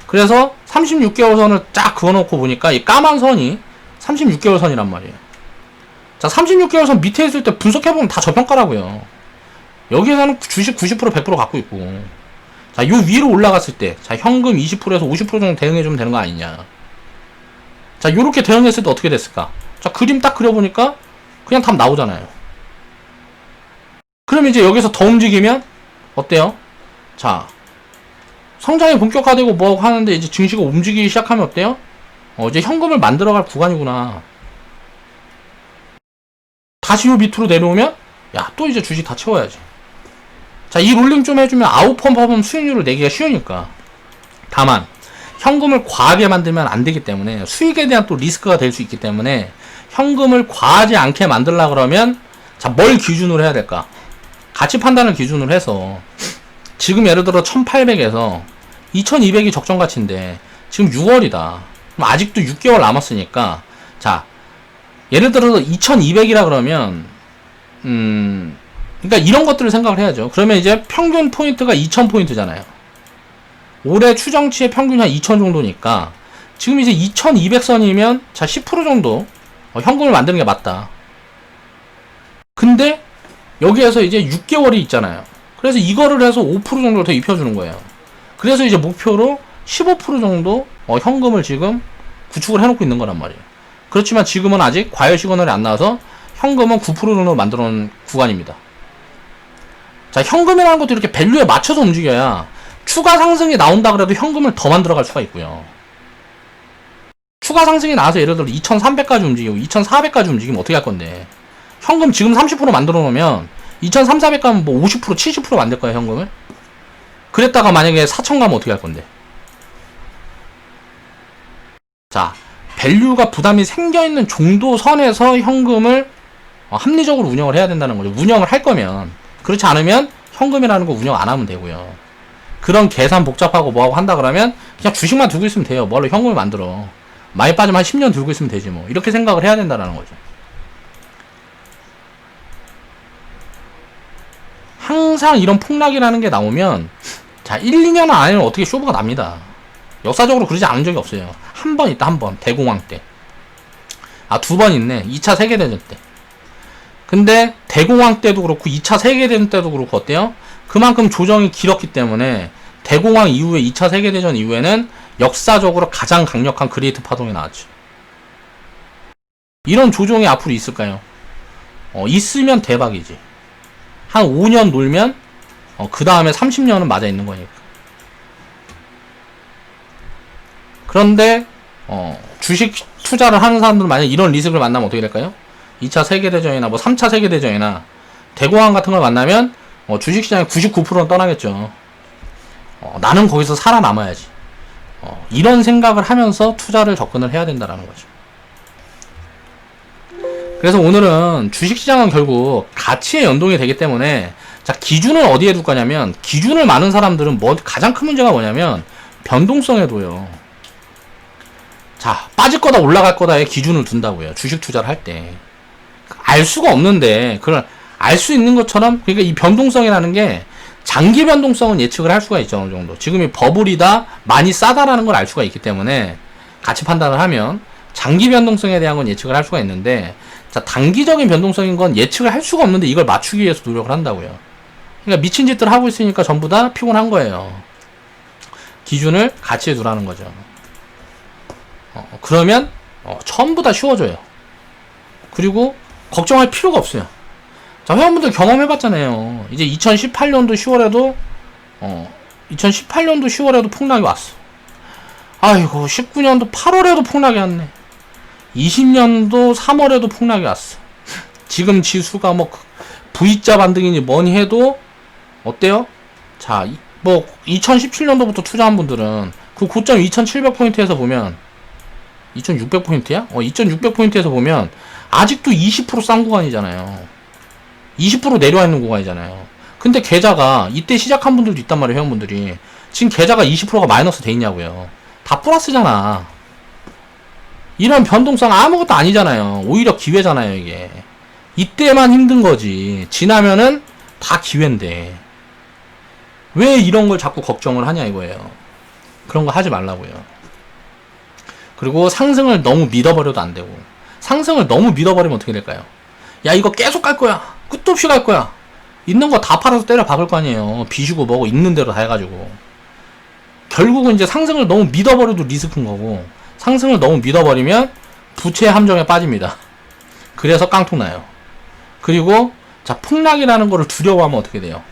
그래서 36개월 선을 쫙 그어놓고 보니까 이 까만 선이 36개월 선이란 말이에요. 자 36개월 선 밑에 있을 때 분석해보면 다 저평가라고요. 여기에서는 주식 90% 100% 갖고 있고, 자 요 위로 올라갔을 때 자 현금 20%에서 50% 정도 대응해주면 되는 거 아니냐. 자 요렇게 대응했을 때 어떻게 됐을까. 자 그림 딱 그려보니까 그냥 답 나오잖아요. 그럼 이제 여기서 더 움직이면 어때요? 자, 성장이 본격화되고 뭐 하는데 이제 증시가 움직이기 시작하면 어때요? 이제 현금을 만들어갈 구간이구나. 다시 요 밑으로 내려오면 야, 또 이제 주식 다 채워야지. 자, 이 롤링 좀 해주면 아웃펌프하면 수익률을 내기가 쉬우니까. 다만 현금을 과하게 만들면 안 되기 때문에 수익에 대한 또 리스크가 될 수 있기 때문에 현금을 과하지 않게 만들려고 그러면 자, 뭘 기준으로 해야 될까? 가치 판단을 기준으로 해서 지금 예를 들어 1800에서 2200이 적정 가치인데 지금 6월이다. 그럼 아직도 6개월 남았으니까 자, 예를 들어서 2200이라 그러면 그러니까 이런 것들을 생각을 해야죠. 그러면 이제 평균 포인트가 2000포인트잖아요. 올해 추정치의 평균이 한 2000 정도니까 지금 이제 2200선이면 자, 10% 정도 현금을 만드는 게 맞다. 근데 여기에서 이제 6개월이 있잖아요. 그래서 이거를 해서 5% 정도 더 입혀주는 거예요. 그래서 이제 목표로 15% 정도 현금을 지금 구축을 해놓고 있는 거란 말이에요. 그렇지만 지금은 아직 과열 시그널이 안 나와서 현금은 9% 정도 만들어 놓은 구간입니다. 자, 현금이라는 것도 이렇게 밸류에 맞춰서 움직여야 추가 상승이 나온다 그래도 현금을 더 만들어갈 수가 있고요. 추가 상승이 나와서 예를 들어 2300까지 움직이고 2400까지 움직이면 어떻게 할 건데, 현금 지금 30% 만들어 놓으면 2300, 400 가면 뭐 50%, 70% 만들 거예요, 현금을. 그랬다가 만약에 4000 가면 어떻게 할 건데. 자, 밸류가 부담이 생겨있는 정도 선에서 현금을 합리적으로 운영을 해야 된다는 거죠. 운영을 할 거면. 그렇지 않으면 현금이라는 거 운영 안 하면 되고요. 그런 계산 복잡하고 뭐하고 한다 그러면 그냥 주식만 두고 있으면 돼요. 뭘로 현금을 만들어. 많이 빠지면 한 10년 들고 있으면 되지 뭐. 이렇게 생각을 해야 된다는 거죠. 항상 이런 폭락이라는 게 나오면 자, 1, 2년 안에는 어떻게 쇼부가 납니다. 역사적으로 그러지 않은 적이 없어요. 한 번 있다, 한 번. 대공황 때. 아, 2번 있네. 2차 세계대전 때. 근데 대공황 때도 그렇고 2차 세계대전 때도 그렇고 어때요? 그만큼 조정이 길었기 때문에 대공황 이후에 2차 세계대전 이후에는 역사적으로 가장 강력한 그레이트 파동이 나왔죠. 이런 조정이 앞으로 있을까요? 있으면 대박이지. 한 5년 놀면 그 다음에 30년은 맞아 있는 거니까. 그런데 주식 투자를 하는 사람들은 만약 이런 리스크를 만나면 어떻게 될까요? 2차 세계대전이나 뭐 3차 세계대전이나 대공황 같은 걸 만나면 주식시장의 99%는 떠나겠죠. 나는 거기서 살아남아야지. 이런 생각을 하면서 투자를 접근을 해야 된다는 거죠. 그래서 오늘은 주식시장은 결국 가치에 연동이 되기 때문에 자, 기준을 어디에 둘 거냐면, 기준을 많은 사람들은 가장 큰 문제가 뭐냐면 변동성에 둬요. 자, 빠질 거다 올라갈 거다에 기준을 둔다고요. 주식 투자를 할 때. 알 수가 없는데 그걸 알 수 있는 것처럼, 그러니까 이 변동성이라는 게 장기 변동성은 예측을 할 수가 있죠. 어느 정도. 지금이 버블이다, 많이 싸다라는 걸 알 수가 있기 때문에 가치 판단을 하면 장기 변동성에 대한 건 예측을 할 수가 있는데, 자, 단기적인 변동성인 건 예측을 할 수가 없는데 이걸 맞추기 위해서 노력을 한다고요. 그러니까 미친 짓들 하고 있으니까 전부 다 피곤한 거예요. 기준을 가치에 두라는 거죠. 그러면 전부 다 쉬워져요. 그리고 걱정할 필요가 없어요. 자, 회원분들 경험해봤잖아요. 이제 2018년도 10월에도 2018년도 10월에도 폭락이 왔어. 아이고, 19년도 8월에도 폭락이 왔네. 20년도 3월에도 폭락이 왔어. 지금 지수가 뭐 V자 반등이니 뭐니 해도 어때요? 자, 뭐 2017년도부터 투자한 분들은 그 고점 2700포인트에서 보면 2600포인트야? 2600포인트에서 보면 아직도 20%싼 구간이잖아요. 20% 내려와 있는 구간이잖아요. 근데 계좌가 이때 시작한 분들도 있단 말이에요. 회원분들이 지금 계좌가 20%가 마이너스 돼 있냐고요. 다 플러스잖아. 이런 변동성 아무것도 아니잖아요. 오히려 기회잖아요. 이게 이때만 힘든 거지, 지나면은 다 기회인데 왜 이런 걸 자꾸 걱정을 하냐 이거예요. 그런 거 하지 말라고요. 그리고 상승을 너무 믿어버려도 안 되고, 상승을 너무 믿어버리면 어떻게 될까요? 야, 이거 계속 갈 거야, 끝도 없이 갈 거야, 있는 거 다 팔아서 때려 박을 거 아니에요. 비시고 뭐고 있는 대로 다 해가지고. 결국은 이제 상승을 너무 믿어버려도 리스크인 거고, 상승을 너무 믿어버리면 부채 함정에 빠집니다. 그래서 깡통 나요. 그리고 자, 폭락이라는 거를 두려워하면 어떻게 돼요?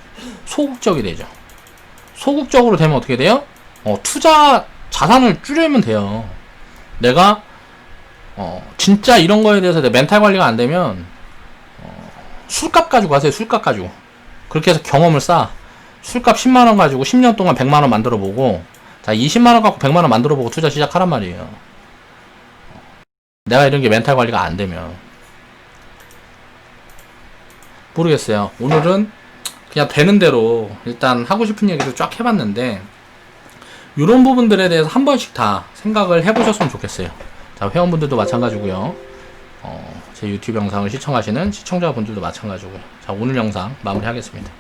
소극적이 되죠. 소극적으로 되면 어떻게 돼요? 투자 자산을 줄이면 돼요. 내가 진짜 이런 거에 대해서 내 멘탈 관리가 안 되면 술값 가지고 하세요. 술값 가지고. 그렇게 해서 경험을 쌓아. 술값 10만원 가지고 10년 동안 100만원 만들어 보고, 자, 20만원 갖고 100만원 만들어 보고 투자 시작하란 말이에요. 내가 이런 게 멘탈 관리가 안 되면. 모르겠어요. 오늘은 그냥 되는 대로 일단 하고 싶은 얘기도 쫙 해봤는데, 이런 부분들에 대해서 한 번씩 다 생각을 해보셨으면 좋겠어요. 자, 회원분들도 마찬가지고요. 제 유튜브 영상을 시청하시는 시청자분들도 마찬가지고요. 자, 오늘 영상 마무리하겠습니다.